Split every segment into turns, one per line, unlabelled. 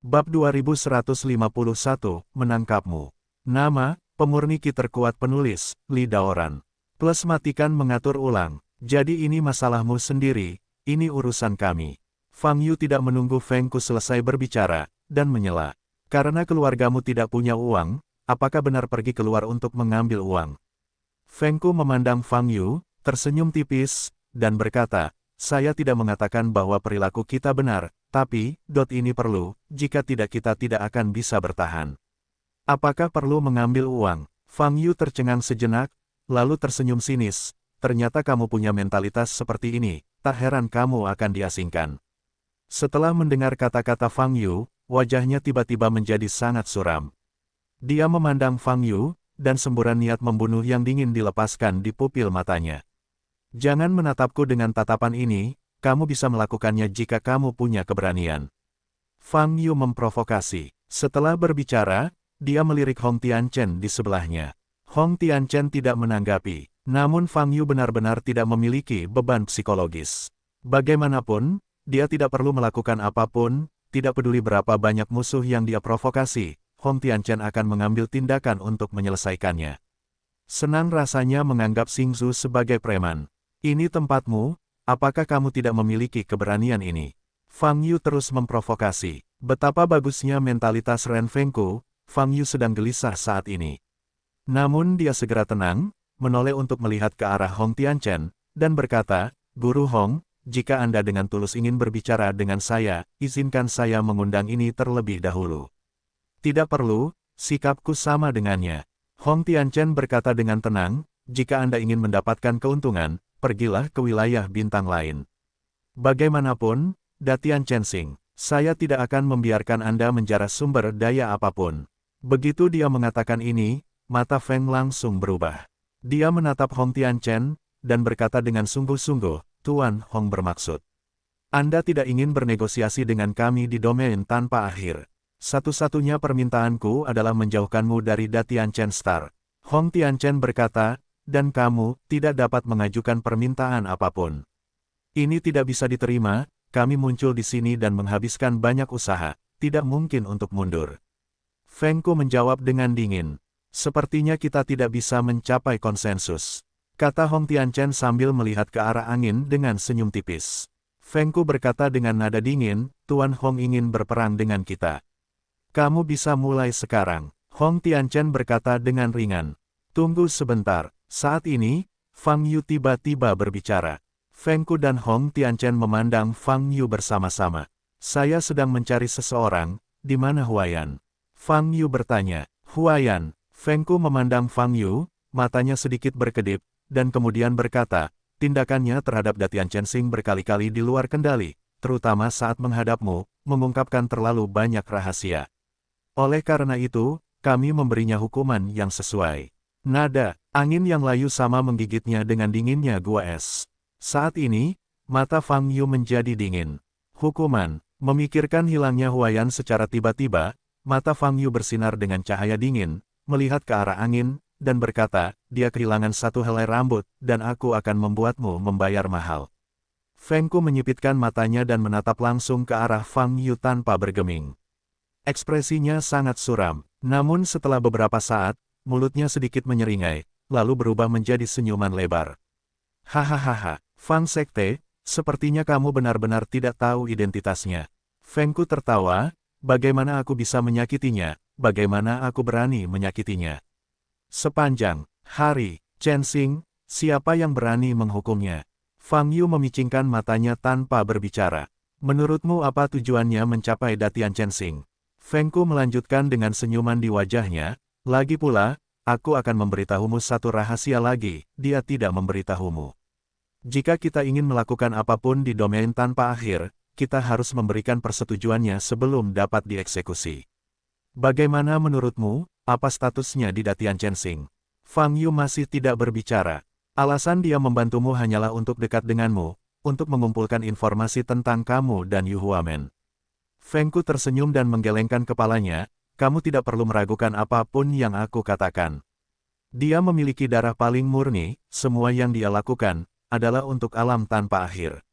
Bab 2151, Menangkapmu. Nama, pemurni ki terkuat penulis, Li Daoran. Plus matikan mengatur ulang. Jadi ini masalahmu sendiri, ini urusan kami. Fang Yu tidak menunggu Feng Ku selesai berbicara, dan menyela. Karena keluargamu tidak punya uang, apakah benar pergi keluar untuk mengambil uang? Feng Ku memandang Fang Yu, tersenyum tipis, dan berkata, saya tidak mengatakan bahwa perilaku kita benar, tapi, ini perlu, jika tidak kita tidak akan bisa bertahan. Apakah perlu mengambil uang? Fang Yu tercengang sejenak, lalu tersenyum sinis, ternyata kamu punya mentalitas seperti ini, tak heran kamu akan diasingkan. Setelah mendengar kata-kata Fang Yu, wajahnya tiba-tiba menjadi sangat suram. Dia memandang Fang Yu, dan semburan niat membunuh yang dingin dilepaskan di pupil matanya. Jangan menatapku dengan tatapan ini, kamu bisa melakukannya jika kamu punya keberanian. Fang Yu memprovokasi. Setelah berbicara, dia melirik Hong Tianchen di sebelahnya. Hong Tianchen tidak menanggapi, namun Fang Yu benar-benar tidak memiliki beban psikologis. Bagaimanapun, dia tidak perlu melakukan apapun, tidak peduli berapa banyak musuh yang dia provokasi, Hong Tianchen akan mengambil tindakan untuk menyelesaikannya. Senang rasanya menganggap Xingzu sebagai preman. Ini tempatmu, apakah kamu tidak memiliki keberanian ini? Fang Yu terus memprovokasi. Betapa bagusnya mentalitas Ren Fengku, Fang Yu sedang gelisah saat ini. Namun dia segera tenang, menoleh untuk melihat ke arah Hong Tianchen, dan berkata, Guru Hong, jika Anda dengan tulus ingin berbicara dengan saya, izinkan saya mengundang ini terlebih dahulu. Tidak perlu, sikapku sama dengannya. Hong Tianchen berkata dengan tenang, jika Anda ingin mendapatkan keuntungan, pergilah ke wilayah bintang lain. Bagaimanapun, Datian Chensing, saya tidak akan membiarkan Anda menjarah sumber daya apapun. Begitu dia mengatakan ini, mata Feng langsung berubah. Dia menatap Hong Tianchen, dan berkata dengan sungguh-sungguh, Tuan Hong bermaksud. Anda tidak ingin bernegosiasi dengan kami di domain tanpa akhir. Satu-satunya permintaanku adalah menjauhkanmu dari Datian Chen Star. Hong Tianchen berkata, dan kamu tidak dapat mengajukan permintaan apapun. Ini tidak bisa diterima, kami muncul di sini dan menghabiskan banyak usaha, tidak mungkin untuk mundur. Feng Ku menjawab dengan dingin. Sepertinya kita tidak bisa mencapai konsensus, kata Hong Tianchen sambil melihat ke arah angin dengan senyum tipis. Feng Ku berkata dengan nada dingin, Tuan Hong ingin berperang dengan kita. Kamu bisa mulai sekarang. Hong Tianchen berkata dengan ringan. Tunggu sebentar. Saat ini, Fang Yu tiba-tiba berbicara. Feng Ku dan Hong Tianchen memandang Fang Yu bersama-sama. Saya sedang mencari seseorang, di mana Huaiyan? Fang Yu bertanya. Huaiyan. Feng Ku memandang Fang Yu, matanya sedikit berkedip, dan kemudian berkata, tindakannya terhadap Datian Chensing berkali-kali di luar kendali, terutama saat menghadapmu, mengungkapkan terlalu banyak rahasia. Oleh karena itu, kami memberinya hukuman yang sesuai. Nada angin yang layu sama menggigitnya dengan dinginnya gua es. Saat ini, mata Fang Yu menjadi dingin. Hukuman, memikirkan hilangnya Huaiyan secara tiba-tiba, mata Fang Yu bersinar dengan cahaya dingin, melihat ke arah angin, dan berkata, dia kehilangan satu helai rambut, dan aku akan membuatmu membayar mahal. Feng Ku menyipitkan matanya dan menatap langsung ke arah Fang Yu tanpa bergeming. Ekspresinya sangat suram, namun setelah beberapa saat, mulutnya sedikit menyeringai, lalu berubah menjadi senyuman lebar. Hahaha, Fang Sekte, sepertinya kamu benar-benar tidak tahu identitasnya. Feng Ku tertawa, bagaimana aku bisa menyakitinya, bagaimana aku berani menyakitinya. Sepanjang hari, Chensing, siapa yang berani menghukumnya? Fang Yu memicingkan matanya tanpa berbicara. Menurutmu apa tujuannya mencapai Datian Chensing? Feng Ku melanjutkan dengan senyuman di wajahnya, lagi pula, aku akan memberitahumu satu rahasia lagi, dia tidak memberitahumu. Jika kita ingin melakukan apapun di domain tanpa akhir, kita harus memberikan persetujuannya sebelum dapat dieksekusi. Bagaimana menurutmu, apa statusnya di Datian Chensing? Fang Yu masih tidak berbicara. Alasan dia membantumu hanyalah untuk dekat denganmu, untuk mengumpulkan informasi tentang kamu dan Yu Huamen. Feng Ku tersenyum dan menggelengkan kepalanya, kamu tidak perlu meragukan apapun yang aku katakan. Dia memiliki darah paling murni, semua yang dia lakukan, adalah untuk alam tanpa akhir.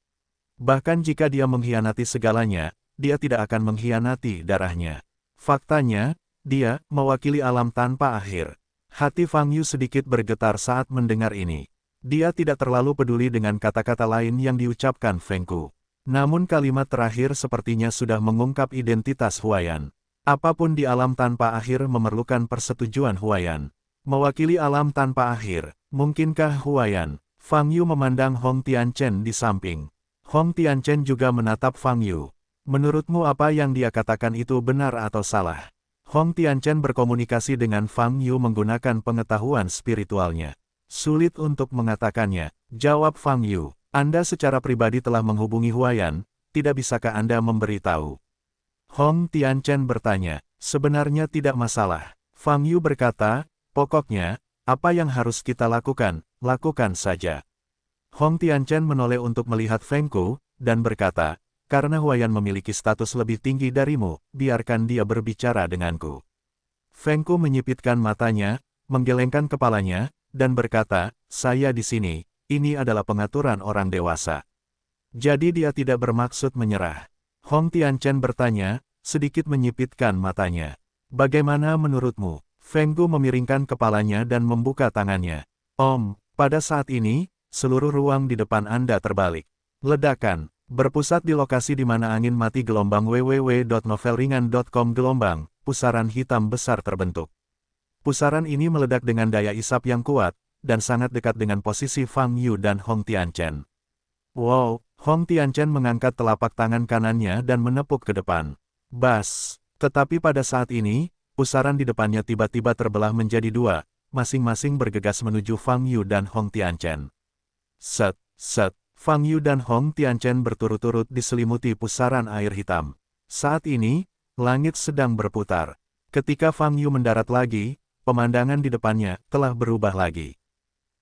Bahkan jika dia mengkhianati segalanya, dia tidak akan mengkhianati darahnya. Faktanya, dia mewakili alam tanpa akhir. Hati Fang Yu sedikit bergetar saat mendengar ini. Dia tidak terlalu peduli dengan kata-kata lain yang diucapkan Feng Ku. Namun kalimat terakhir sepertinya sudah mengungkap identitas Huayan. Apapun di alam tanpa akhir memerlukan persetujuan Huayan. Mewakili alam tanpa akhir, mungkinkah Huayan? Fang Yu memandang Hong Tianchen di samping. Hong Tianchen juga menatap Fang Yu. Menurutmu apa yang dia katakan itu benar atau salah? Hong Tianchen berkomunikasi dengan Fang Yu menggunakan pengetahuan spiritualnya. Sulit untuk mengatakannya, jawab Fang Yu. Anda secara pribadi telah menghubungi Huayan, tidak bisakah Anda memberitahu? Hong Tianchen bertanya, sebenarnya tidak masalah. Fang Yu berkata, pokoknya, apa yang harus kita lakukan, lakukan saja. Hong Tianchen menoleh untuk melihat Feng Ku, dan berkata, karena Huayan memiliki status lebih tinggi darimu, biarkan dia berbicara denganku. Feng Ku menyipitkan matanya, menggelengkan kepalanya, dan berkata, saya di sini, ini adalah pengaturan orang dewasa. Jadi dia tidak bermaksud menyerah. Hong Tianchen bertanya, sedikit menyipitkan matanya. Bagaimana menurutmu? Feng Ku memiringkan kepalanya dan membuka tangannya. Om, pada saat ini, seluruh ruang di depan Anda terbalik. Ledakan, berpusat di lokasi di mana angin mati gelombang www.novelringan.com gelombang, pusaran hitam besar terbentuk. Pusaran ini meledak dengan daya isap yang kuat, dan sangat dekat dengan posisi Fang Yu dan Hong Tianchen. Wow, Hong Tianchen mengangkat telapak tangan kanannya dan menepuk ke depan. Bas, tetapi pada saat ini, pusaran di depannya tiba-tiba terbelah menjadi dua, masing-masing bergegas menuju Fang Yu dan Hong Tianchen. Set, set, Fang Yu dan Hong Tianchen berturut-turut diselimuti pusaran air hitam. Saat ini, langit sedang berputar. Ketika Fang Yu mendarat lagi, pemandangan di depannya telah berubah lagi.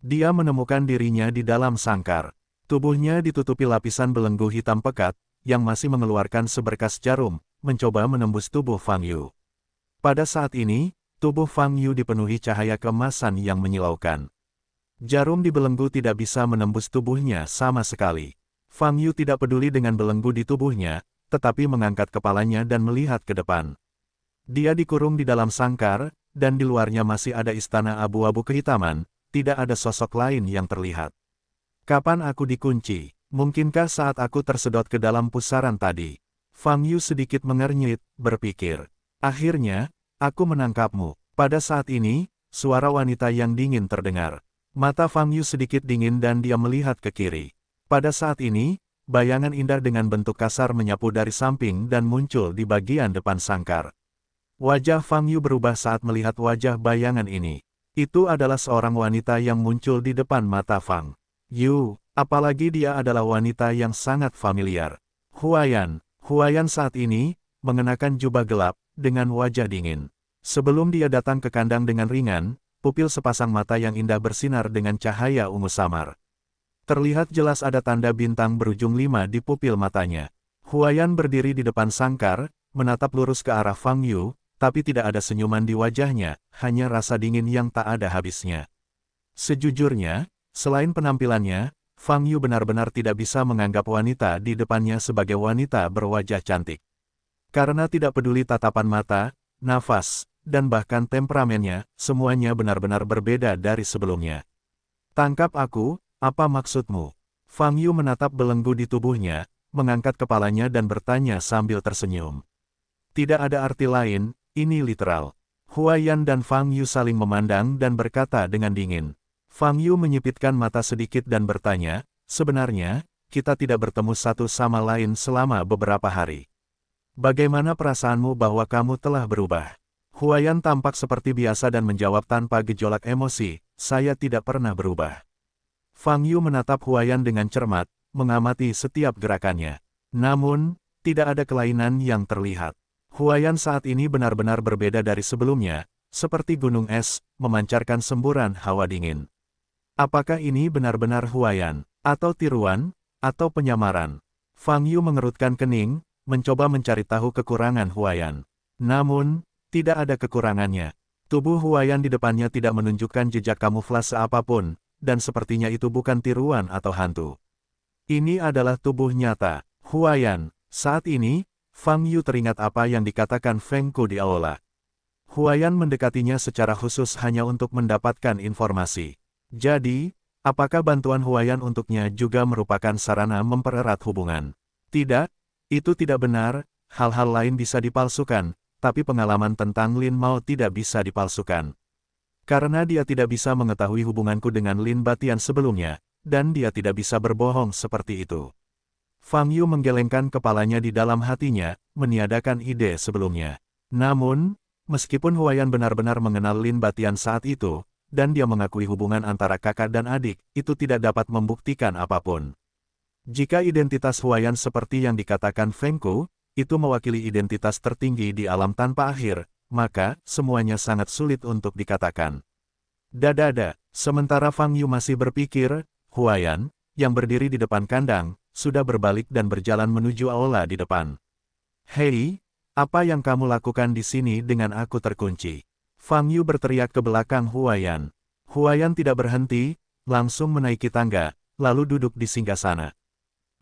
Dia menemukan dirinya di dalam sangkar. Tubuhnya ditutupi lapisan belenggu hitam pekat, yang masih mengeluarkan seberkas jarum, mencoba menembus tubuh Fang Yu. Pada saat ini, tubuh Fang Yu dipenuhi cahaya keemasan yang menyilaukan. Jarum di belenggu tidak bisa menembus tubuhnya sama sekali. Fang Yu tidak peduli dengan belenggu di tubuhnya, tetapi mengangkat kepalanya dan melihat ke depan. Dia dikurung di dalam sangkar, dan di luarnya masih ada istana abu-abu kehitaman, tidak ada sosok lain yang terlihat. Kapan aku dikunci? Mungkinkah saat aku tersedot ke dalam pusaran tadi? Fang Yu sedikit mengernyit, berpikir. Akhirnya, aku menangkapmu. Pada saat ini, suara wanita yang dingin terdengar. Mata Fang Yu sedikit dingin dan dia melihat ke kiri. Pada saat ini, bayangan indah dengan bentuk kasar menyapu dari samping dan muncul di bagian depan sangkar. Wajah Fang Yu berubah saat melihat wajah bayangan ini. Itu adalah seorang wanita yang muncul di depan mata Fang Yu, apalagi dia adalah wanita yang sangat familiar. Huayan saat ini, mengenakan jubah gelap, dengan wajah dingin. Sebelum dia datang ke kandang dengan ringan, pupil sepasang mata yang indah bersinar dengan cahaya ungu samar. Terlihat jelas ada tanda bintang berujung 5 di pupil matanya. Huayan berdiri di depan sangkar, menatap lurus ke arah Fang Yu, tapi tidak ada senyuman di wajahnya, hanya rasa dingin yang tak ada habisnya. Sejujurnya, selain penampilannya, Fang Yu benar-benar tidak bisa menganggap wanita di depannya sebagai wanita berwajah cantik. Karena tidak peduli tatapan mata, nafas, dan bahkan temperamennya, semuanya benar-benar berbeda dari sebelumnya. Tangkap aku, apa maksudmu? Fang Yu menatap belenggu di tubuhnya, mengangkat kepalanya dan bertanya sambil tersenyum. Tidak ada arti lain, ini literal. Huayan dan Fang Yu saling memandang dan berkata dengan dingin. Fang Yu menyipitkan mata sedikit dan bertanya, sebenarnya, kita tidak bertemu satu sama lain selama beberapa hari. Bagaimana perasaanmu bahwa kamu telah berubah? Huayan tampak seperti biasa dan menjawab tanpa gejolak emosi, saya tidak pernah berubah. Fang Yu menatap Huayan dengan cermat, mengamati setiap gerakannya. Namun, tidak ada kelainan yang terlihat. Huayan saat ini benar-benar berbeda dari sebelumnya, seperti gunung es, memancarkan semburan hawa dingin. Apakah ini benar-benar Huayan, atau tiruan, atau penyamaran? Fang Yu mengerutkan kening, mencoba mencari tahu kekurangan Huayan. Namun, tidak ada kekurangannya. Tubuh Huayan di depannya tidak menunjukkan jejak kamuflase apapun, dan sepertinya itu bukan tiruan atau hantu. Ini adalah tubuh nyata, Huayan. Saat ini, Fang Yu teringat apa yang dikatakan Feng Ku di aula. Huayan mendekatinya secara khusus hanya untuk mendapatkan informasi. Jadi, apakah bantuan Huayan untuknya juga merupakan sarana mempererat hubungan? Tidak, itu tidak benar, hal-hal lain bisa dipalsukan, tapi pengalaman tentang Lin Mao tidak bisa dipalsukan. Karena dia tidak bisa mengetahui hubunganku dengan Lin Batian sebelumnya, dan dia tidak bisa berbohong seperti itu. Fang Yu menggelengkan kepalanya di dalam hatinya, meniadakan ide sebelumnya. Namun, meskipun Huayan benar-benar mengenal Lin Batian saat itu, dan dia mengakui hubungan antara kakak dan adik, itu tidak dapat membuktikan apapun. Jika identitas Huayan seperti yang dikatakan Feng Ku, itu mewakili identitas tertinggi di alam tanpa akhir, maka semuanya sangat sulit untuk dikatakan. Dadada, sementara Fang Yu masih berpikir, Huayan, yang berdiri di depan kandang, sudah berbalik dan berjalan menuju aula di depan. Hei, apa yang kamu lakukan di sini dengan aku terkunci? Fang Yu berteriak ke belakang Huayan. Huayan tidak berhenti, langsung menaiki tangga, lalu duduk di singgasana.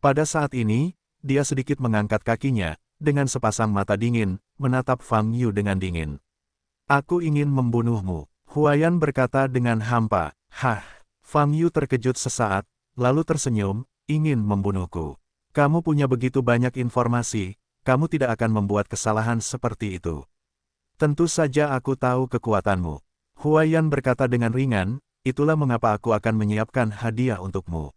Pada saat ini, dia sedikit mengangkat kakinya, dengan sepasang mata dingin, menatap Fang Yu dengan dingin. Aku ingin membunuhmu, Huayan berkata dengan hampa. Hah, Fang Yu terkejut sesaat, lalu tersenyum, ingin membunuhku. Kamu punya begitu banyak informasi, kamu tidak akan membuat kesalahan seperti itu. Tentu saja aku tahu kekuatanmu. Huayan berkata dengan ringan, itulah mengapa aku akan menyiapkan hadiah untukmu.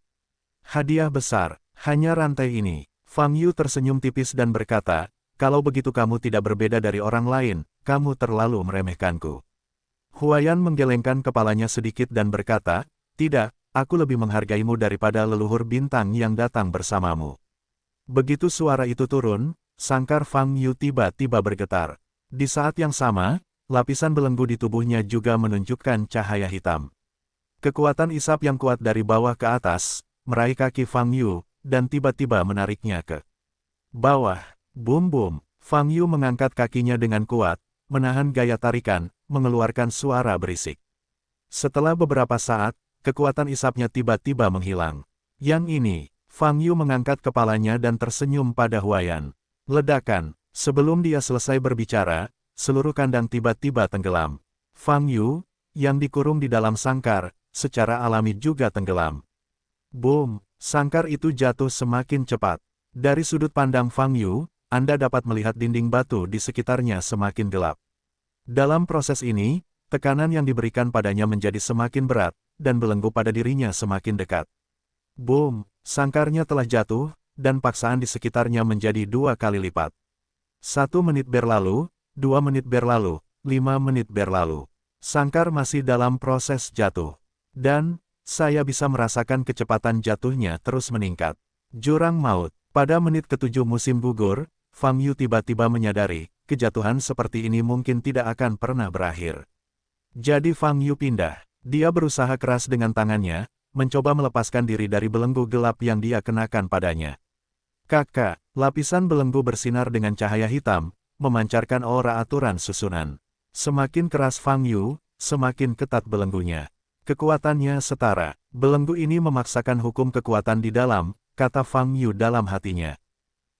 Hadiah besar, hanya rantai ini. Fang Yu tersenyum tipis dan berkata, kalau begitu kamu tidak berbeda dari orang lain, kamu terlalu meremehkanku. Huayan menggelengkan kepalanya sedikit dan berkata, tidak, aku lebih menghargaimu daripada leluhur bintang yang datang bersamamu. Begitu suara itu turun, sangkar Fang Yu tiba-tiba bergetar. Di saat yang sama, lapisan belenggu di tubuhnya juga menunjukkan cahaya hitam. Kekuatan isap yang kuat dari bawah ke atas, meraih kaki Fang Yu, dan tiba-tiba menariknya ke bawah. Bum-bum, Fang Yu mengangkat kakinya dengan kuat, menahan gaya tarikan, mengeluarkan suara berisik. Setelah beberapa saat, kekuatan isapnya tiba-tiba menghilang. Yang ini, Fang Yu mengangkat kepalanya dan tersenyum pada Huayan. Ledakan, sebelum dia selesai berbicara, seluruh kandang tiba-tiba tenggelam. Fang Yu, yang dikurung di dalam sangkar, secara alami juga tenggelam. Boom! Sangkar itu jatuh semakin cepat. Dari sudut pandang Fang Yu, Anda dapat melihat dinding batu di sekitarnya semakin gelap. Dalam proses ini, tekanan yang diberikan padanya menjadi semakin berat, dan belenggu pada dirinya semakin dekat. Boom! Sangkarnya telah jatuh, dan paksaan di sekitarnya menjadi 2 kali lipat. 1 menit berlalu, 2 menit berlalu, 5 menit berlalu. Sangkar masih dalam proses jatuh. Dan, saya bisa merasakan kecepatan jatuhnya terus meningkat. Jurang maut. Pada menit ke-7 musim gugur, Fang Yu tiba-tiba menyadari, kejatuhan seperti ini mungkin tidak akan pernah berakhir. Jadi Fang Yu pindah. Dia berusaha keras dengan tangannya, mencoba melepaskan diri dari belenggu gelap yang dia kenakan padanya. Kakak, lapisan belenggu bersinar dengan cahaya hitam, memancarkan aura aturan susunan. Semakin keras Fang Yu, semakin ketat belenggunya. Kekuatannya setara. Belenggu ini memaksakan hukum kekuatan di dalam, kata Fang Yu dalam hatinya.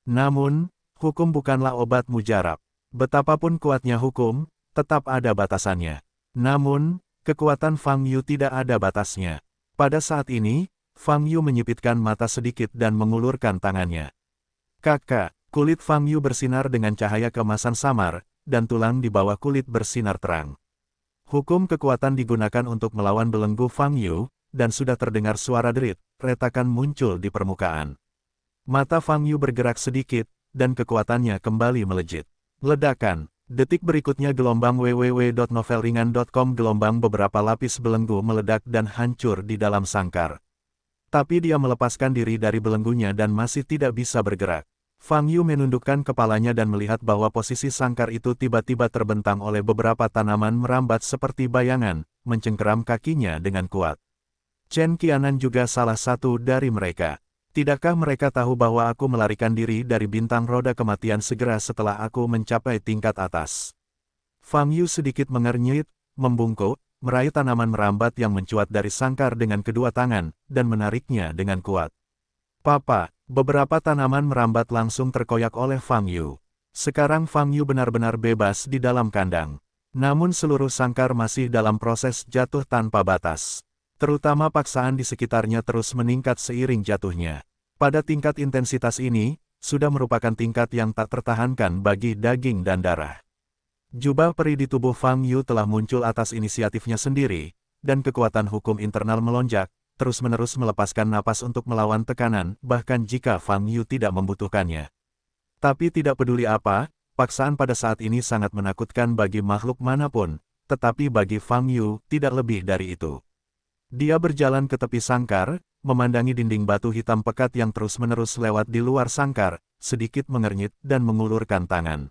Namun, hukum bukanlah obat mujarab. Betapapun kuatnya hukum, tetap ada batasannya. Namun, kekuatan Fang Yu tidak ada batasnya. Pada saat ini, Fang Yu menyipitkan mata sedikit dan mengulurkan tangannya. Kakak, kulit Fang Yu bersinar dengan cahaya keemasan samar, dan tulang di bawah kulit bersinar terang. Hukum kekuatan digunakan untuk melawan belenggu Fang Yu, dan sudah terdengar suara derit, retakan muncul di permukaan. Mata Fang Yu bergerak sedikit, dan kekuatannya kembali melejit. Ledakan. Detik berikutnya gelombang www.novelringan.com gelombang beberapa lapis belenggu meledak dan hancur di dalam sangkar. Tapi dia melepaskan diri dari belenggunya dan masih tidak bisa bergerak. Fang Yu menundukkan kepalanya dan melihat bahwa posisi sangkar itu tiba-tiba terbentang oleh beberapa tanaman merambat seperti bayangan, mencengkeram kakinya dengan kuat. Chen Qianan juga salah satu dari mereka. Tidakkah mereka tahu bahwa aku melarikan diri dari bintang roda kematian segera setelah aku mencapai tingkat atas? Fang Yu sedikit mengernyit, membungkuk, meraih tanaman merambat yang mencuat dari sangkar dengan kedua tangan, dan menariknya dengan kuat. Papa, beberapa tanaman merambat langsung terkoyak oleh Fang Yu. Sekarang Fang Yu benar-benar bebas di dalam kandang. Namun seluruh sangkar masih dalam proses jatuh tanpa batas. Terutama paksaan di sekitarnya terus meningkat seiring jatuhnya. Pada tingkat intensitas ini, sudah merupakan tingkat yang tak tertahankan bagi daging dan darah. Jubah peri di tubuh Fang Yu telah muncul atas inisiatifnya sendiri, dan kekuatan hukum internal melonjak, terus-menerus melepaskan napas untuk melawan tekanan, bahkan jika Fang Yu tidak membutuhkannya. Tapi tidak peduli apa, paksaan pada saat ini sangat menakutkan bagi makhluk manapun, tetapi bagi Fang Yu, tidak lebih dari itu. Dia berjalan ke tepi sangkar, memandangi dinding batu hitam pekat yang terus-menerus lewat di luar sangkar, sedikit mengernyit dan mengulurkan tangan.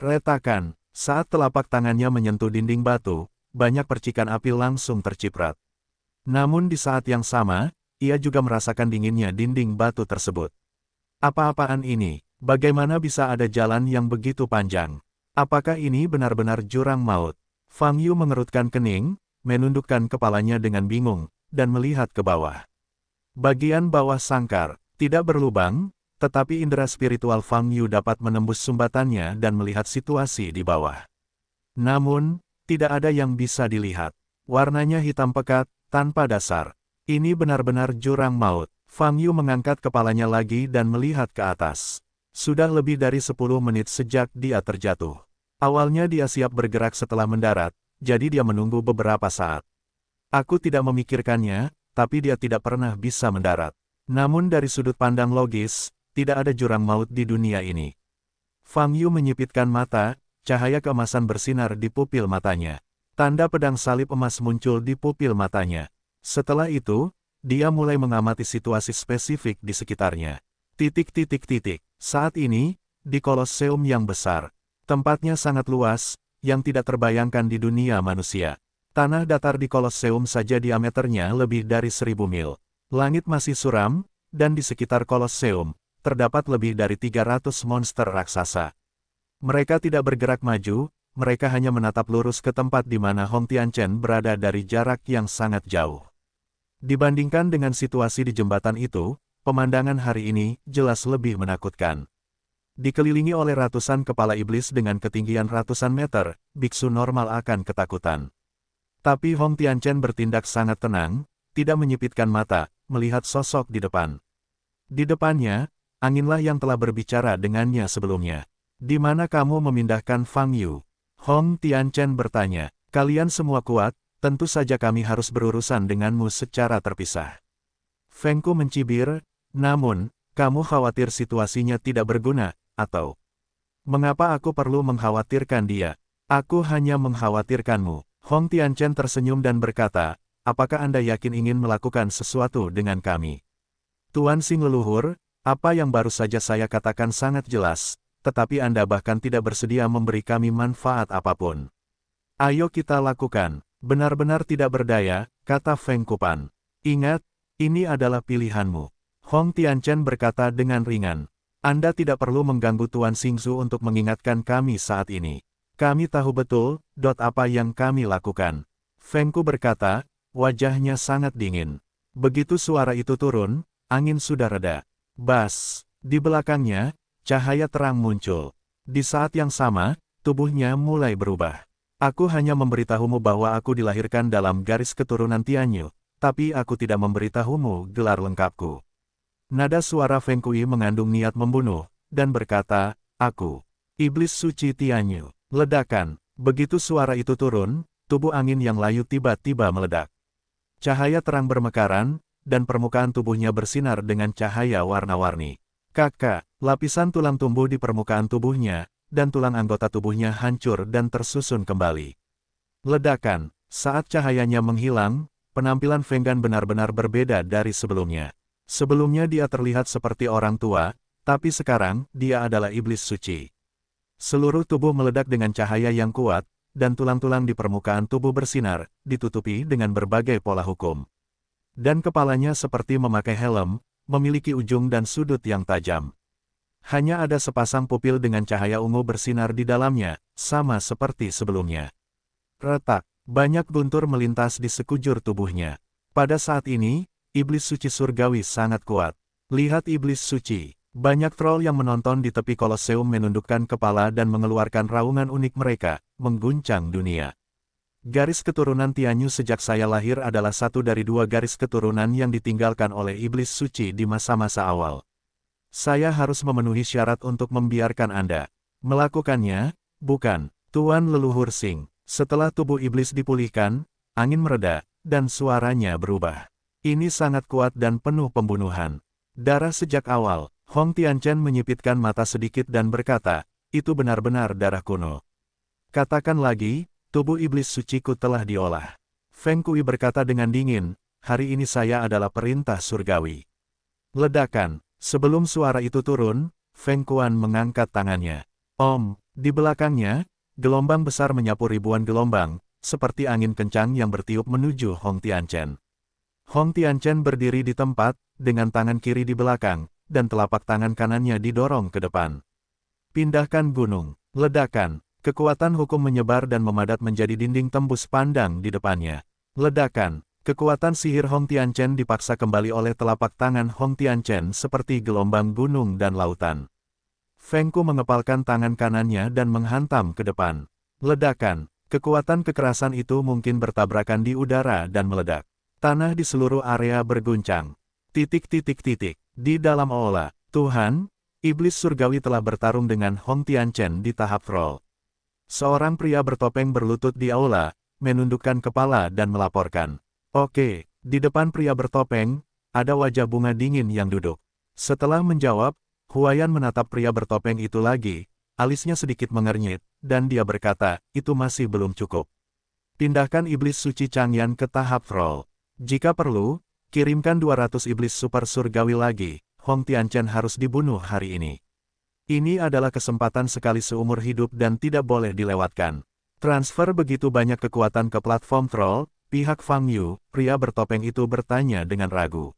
Retakan, saat telapak tangannya menyentuh dinding batu, banyak percikan api langsung terciprat. Namun di saat yang sama, ia juga merasakan dinginnya dinding batu tersebut. Apa-apaan ini? Bagaimana bisa ada jalan yang begitu panjang? Apakah ini benar-benar jurang maut? Fang Yu mengerutkan kening, menundukkan kepalanya dengan bingung, dan melihat ke bawah. Bagian bawah sangkar, tidak berlubang, tetapi indera spiritual Fang Yu dapat menembus sumbatannya dan melihat situasi di bawah. Namun, tidak ada yang bisa dilihat. Warnanya hitam pekat, tanpa dasar. Ini benar-benar jurang maut. Fang Yu mengangkat kepalanya lagi dan melihat ke atas. Sudah lebih dari 10 menit sejak dia terjatuh. Awalnya dia siap bergerak setelah mendarat, jadi dia menunggu beberapa saat. Aku tidak memikirkannya, tapi dia tidak pernah bisa mendarat. Namun dari sudut pandang logis, tidak ada jurang maut di dunia ini. Fang Yu menyipitkan mata, cahaya keemasan bersinar di pupil matanya. Tanda pedang salib emas muncul di pupil matanya. Setelah itu, dia mulai mengamati situasi spesifik di sekitarnya. Saat ini, di Kolosseum yang besar, tempatnya sangat luas, yang tidak terbayangkan di dunia manusia. Tanah datar di Kolosseum saja diameternya lebih dari 1000 mil. Langit masih suram, dan di sekitar Kolosseum, terdapat lebih dari 300 monster raksasa. Mereka tidak bergerak maju, mereka hanya menatap lurus ke tempat di mana Hong Tianchen berada dari jarak yang sangat jauh. Dibandingkan dengan situasi di jembatan itu, pemandangan hari ini jelas lebih menakutkan. Dikelilingi oleh ratusan kepala iblis dengan ketinggian ratusan meter, biksu normal akan ketakutan. Tapi Hong Tianchen bertindak sangat tenang, tidak menyipitkan mata, melihat sosok di depan. Di depannya, anginlah yang telah berbicara dengannya sebelumnya. Di mana kamu memindahkan Fang Yu? Hong Tianchen bertanya. Kalian semua kuat, tentu saja kami harus berurusan denganmu secara terpisah. Feng Ku mencibir, namun, kamu khawatir situasinya tidak berguna, atau? Mengapa aku perlu mengkhawatirkan dia? Aku hanya mengkhawatirkanmu. Hong Tianchen tersenyum dan berkata, apakah Anda yakin ingin melakukan sesuatu dengan kami? Tuan Xing leluhur, apa yang baru saja saya katakan sangat jelas, tetapi Anda bahkan tidak bersedia memberi kami manfaat apapun. Ayo kita lakukan. Benar-benar tidak berdaya, kata Feng Kupan. Ingat, ini adalah pilihanmu. Hong Tianchen berkata dengan ringan. Anda tidak perlu mengganggu Tuan Xingzu untuk mengingatkan kami saat ini. Kami tahu betul, apa yang kami lakukan. Feng Ku berkata, wajahnya sangat dingin. Begitu suara itu turun, angin sudah reda. Bas, di belakangnya, cahaya terang muncul. Di saat yang sama, tubuhnya mulai berubah. Aku hanya memberitahumu bahwa aku dilahirkan dalam garis keturunan Tianyu, tapi aku tidak memberitahumu gelar lengkapku. Nada suara Feng Kui mengandung niat membunuh, dan berkata, aku, iblis suci Tianyu. Ledakan, begitu suara itu turun, tubuh angin yang layu tiba-tiba meledak. Cahaya terang bermekaran, dan permukaan tubuhnya bersinar dengan cahaya warna-warni. Kakak, lapisan tulang tumbuh di permukaan tubuhnya, dan tulang anggota tubuhnya hancur dan tersusun kembali. Ledakan, saat cahayanya menghilang, penampilan Feng Gan benar-benar berbeda dari sebelumnya. Sebelumnya dia terlihat seperti orang tua, tapi sekarang, dia adalah iblis suci. Seluruh tubuh meledak dengan cahaya yang kuat, dan tulang-tulang di permukaan tubuh bersinar, ditutupi dengan berbagai pola hukum. Dan kepalanya seperti memakai helm, memiliki ujung dan sudut yang tajam. Hanya ada sepasang pupil dengan cahaya ungu bersinar di dalamnya, sama seperti sebelumnya. Retak, banyak guntur melintas di sekujur tubuhnya. Pada saat ini, iblis suci surgawi sangat kuat. Lihat iblis suci. Banyak troll yang menonton di tepi Koloseum menundukkan kepala dan mengeluarkan raungan unik mereka, mengguncang dunia. Garis keturunan Tianyu sejak saya lahir adalah satu dari dua garis keturunan yang ditinggalkan oleh iblis suci di masa-masa awal. Saya harus memenuhi syarat untuk membiarkan Anda melakukannya, bukan, Tuan Leluhur Sing. Setelah tubuh iblis dipulihkan, angin mereda, dan suaranya berubah. Ini sangat kuat dan penuh pembunuhan. Darah sejak awal. Hong Tianchen menyipitkan mata sedikit dan berkata, itu benar-benar darah kuno. Katakan lagi, tubuh iblis suciku telah diolah. Feng Kui berkata dengan dingin, hari ini saya adalah perintah surgawi. Ledakan. Sebelum suara itu turun, Feng Kuan mengangkat tangannya. Di belakangnya, gelombang besar menyapu ribuan gelombang, seperti angin kencang yang bertiup menuju Hong Tianchen. Hong Tianchen berdiri di tempat, dengan tangan kiri di belakang, dan telapak tangan kanannya didorong ke depan. Pindahkan gunung. Ledakan. Kekuatan hukum menyebar dan memadat menjadi dinding tembus pandang di depannya. Ledakan. Kekuatan sihir Hong Tianchen dipaksa kembali oleh telapak tangan Hong Tianchen seperti gelombang gunung dan lautan. Feng Ku mengepalkan tangan kanannya dan menghantam ke depan. Ledakan. Kekuatan kekerasan itu mungkin bertabrakan di udara dan meledak. Tanah di seluruh area berguncang. Di dalam aula, Tuhan, iblis surgawi telah bertarung dengan Hong Tianchen di tahap troll. Seorang pria bertopeng berlutut di aula, menundukkan kepala dan melaporkan. Oke, di depan pria bertopeng, ada wajah bunga dingin yang duduk. Setelah menjawab, Huayan menatap pria bertopeng itu lagi, alisnya sedikit mengernyit, dan dia berkata, itu masih belum cukup. Pindahkan iblis suci Changyan ke tahap troll. Jika perlu, kirimkan 200 iblis super surgawi lagi, Hong Tianchen harus dibunuh hari ini. Ini adalah kesempatan sekali seumur hidup dan tidak boleh dilewatkan. Transfer begitu banyak kekuatan ke platform troll, pihak Fang Yu, pria bertopeng itu bertanya dengan ragu.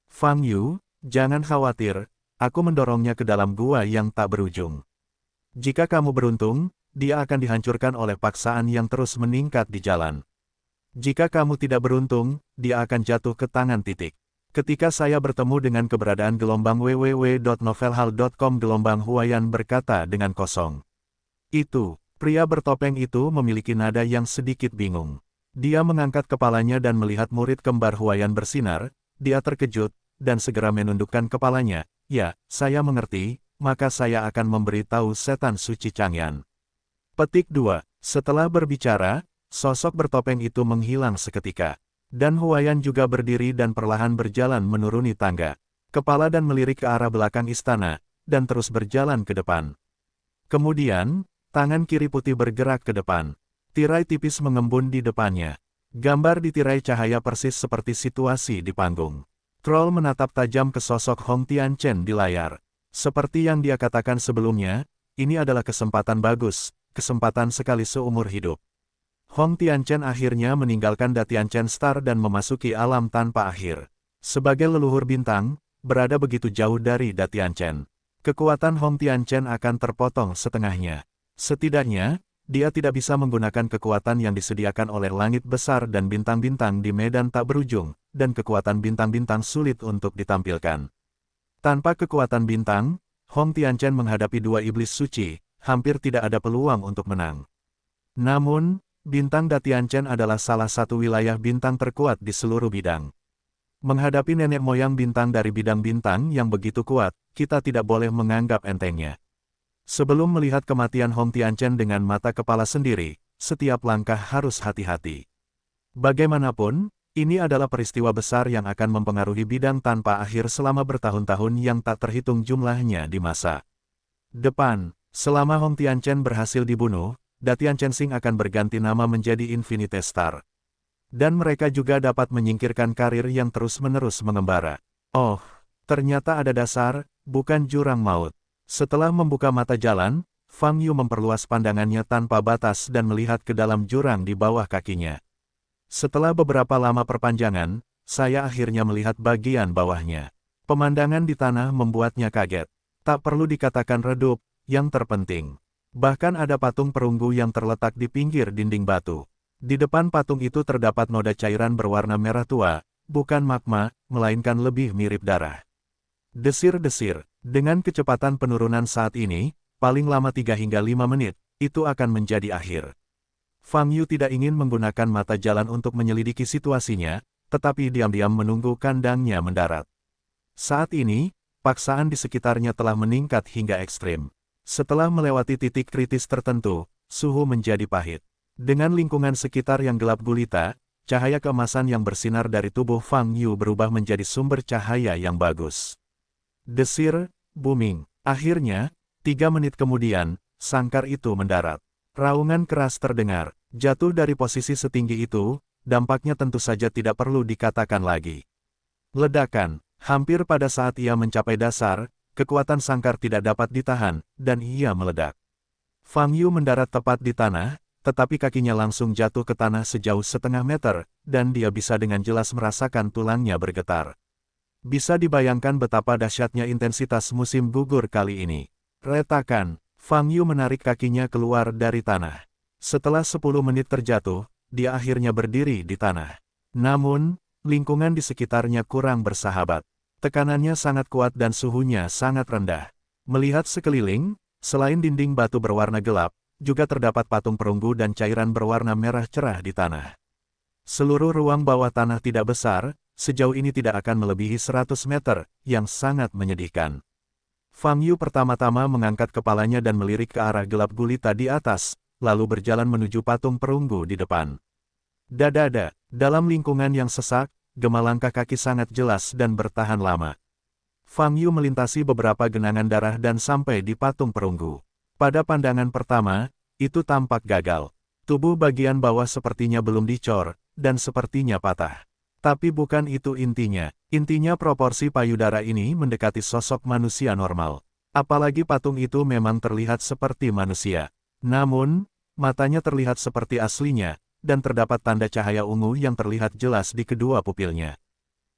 Fang Yu, jangan khawatir, aku mendorongnya ke dalam gua yang tak berujung. Jika kamu beruntung, dia akan dihancurkan oleh paksaan yang terus meningkat di jalan. Jika kamu tidak beruntung, dia akan jatuh ke tangan titik. Ketika saya bertemu dengan keberadaan gelombang www.novelhal.com gelombang Huayan berkata dengan kosong. Itu, pria bertopeng itu memiliki nada yang sedikit bingung. Dia mengangkat kepalanya dan melihat murid kembar Huayan bersinar, dia terkejut, dan segera menundukkan kepalanya. Ya, saya mengerti, maka saya akan memberitahu setan suci Changyan. Petik 2. Setelah berbicara, sosok bertopeng itu menghilang seketika. Dan Huayan juga berdiri dan perlahan berjalan menuruni tangga. Kepala dan melirik ke arah belakang istana, dan terus berjalan ke depan. Kemudian, tangan kiri putih bergerak ke depan. Tirai tipis mengembun di depannya. Gambar di tirai cahaya persis seperti situasi di panggung. Troll menatap tajam ke sosok Hong Tianchen di layar. Seperti yang dia katakan sebelumnya, ini adalah kesempatan bagus, kesempatan sekali seumur hidup. Hong Tianchen akhirnya meninggalkan Datianchen Star dan memasuki alam tanpa akhir. Sebagai leluhur bintang, berada begitu jauh dari Datianchen. Kekuatan Hong Tianchen akan terpotong setengahnya. Setidaknya, dia tidak bisa menggunakan kekuatan yang disediakan oleh langit besar dan bintang-bintang di medan tak berujung, dan kekuatan bintang-bintang sulit untuk ditampilkan. Tanpa kekuatan bintang, Hong Tianchen menghadapi dua iblis suci, hampir tidak ada peluang untuk menang. Namun, bintang Datianchen adalah salah satu wilayah bintang terkuat di seluruh bidang. Menghadapi nenek moyang bintang dari bidang bintang yang begitu kuat, kita tidak boleh menganggap entengnya. Sebelum melihat kematian Hong Tianchen dengan mata kepala sendiri, setiap langkah harus hati-hati. Bagaimanapun, ini adalah peristiwa besar yang akan mempengaruhi bidang tanpa akhir selama bertahun-tahun yang tak terhitung jumlahnya di masa depan. Selama Hong Tianchen berhasil dibunuh, Datianchen Sing akan berganti nama menjadi Infinite Star. Dan mereka juga dapat menyingkirkan karir yang terus-menerus mengembara. Oh, ternyata ada dasar, bukan jurang maut. Setelah membuka mata jalan, Fang Yu memperluas pandangannya tanpa batas dan melihat ke dalam jurang di bawah kakinya. Setelah beberapa lama perpanjangan, saya akhirnya melihat bagian bawahnya. Pemandangan di tanah membuatnya kaget. Tak perlu dikatakan redup, yang terpenting. Bahkan ada patung perunggu yang terletak di pinggir dinding batu. Di depan patung itu terdapat noda cairan berwarna merah tua, bukan magma, melainkan lebih mirip darah. Desir-desir, dengan kecepatan penurunan saat ini, paling lama 3 hingga 5 menit, itu akan menjadi akhir. Fang Yu tidak ingin menggunakan mata jalan untuk menyelidiki situasinya, tetapi diam-diam menunggu kandangnya mendarat. Saat ini, paksaan di sekitarnya telah meningkat hingga ekstrim. Setelah melewati titik kritis tertentu, suhu menjadi pahit. Dengan lingkungan sekitar yang gelap gulita, cahaya keemasan yang bersinar dari tubuh Fang Yu berubah menjadi sumber cahaya yang bagus. Desir, booming. Akhirnya, 3 menit kemudian, sangkar itu mendarat. Raungan keras terdengar, jatuh dari posisi setinggi itu, dampaknya tentu saja tidak perlu dikatakan lagi. Ledakan, hampir pada saat ia mencapai dasar, kekuatan sangkar tidak dapat ditahan, dan ia meledak. Fang Yu mendarat tepat di tanah, tetapi kakinya langsung jatuh ke tanah sejauh setengah meter, dan dia bisa dengan jelas merasakan tulangnya bergetar. Bisa dibayangkan betapa dahsyatnya intensitas musim gugur kali ini. Retakan, Fang Yu menarik kakinya keluar dari tanah. Setelah 10 menit terjatuh, dia akhirnya berdiri di tanah. Namun, lingkungan di sekitarnya kurang bersahabat. Tekanannya sangat kuat dan suhunya sangat rendah. Melihat sekeliling, selain dinding batu berwarna gelap, juga terdapat patung perunggu dan cairan berwarna merah cerah di tanah. Seluruh ruang bawah tanah tidak besar, sejauh ini tidak akan melebihi 100 meter, yang sangat menyedihkan. Fang Yu pertama-tama mengangkat kepalanya dan melirik ke arah gelap gulita di atas, lalu berjalan menuju patung perunggu di depan. Dadada, dalam lingkungan yang sesak, gema langkah kaki sangat jelas dan bertahan lama. Fang Yu melintasi beberapa genangan darah dan sampai di patung perunggu. Pada pandangan pertama, itu tampak gagal. Tubuh bagian bawah sepertinya belum dicor, dan sepertinya patah. Tapi bukan itu intinya. Intinya proporsi payudara ini mendekati sosok manusia normal. Apalagi patung itu memang terlihat seperti manusia. Namun, matanya terlihat seperti aslinya, dan terdapat tanda cahaya ungu yang terlihat jelas di kedua pupilnya.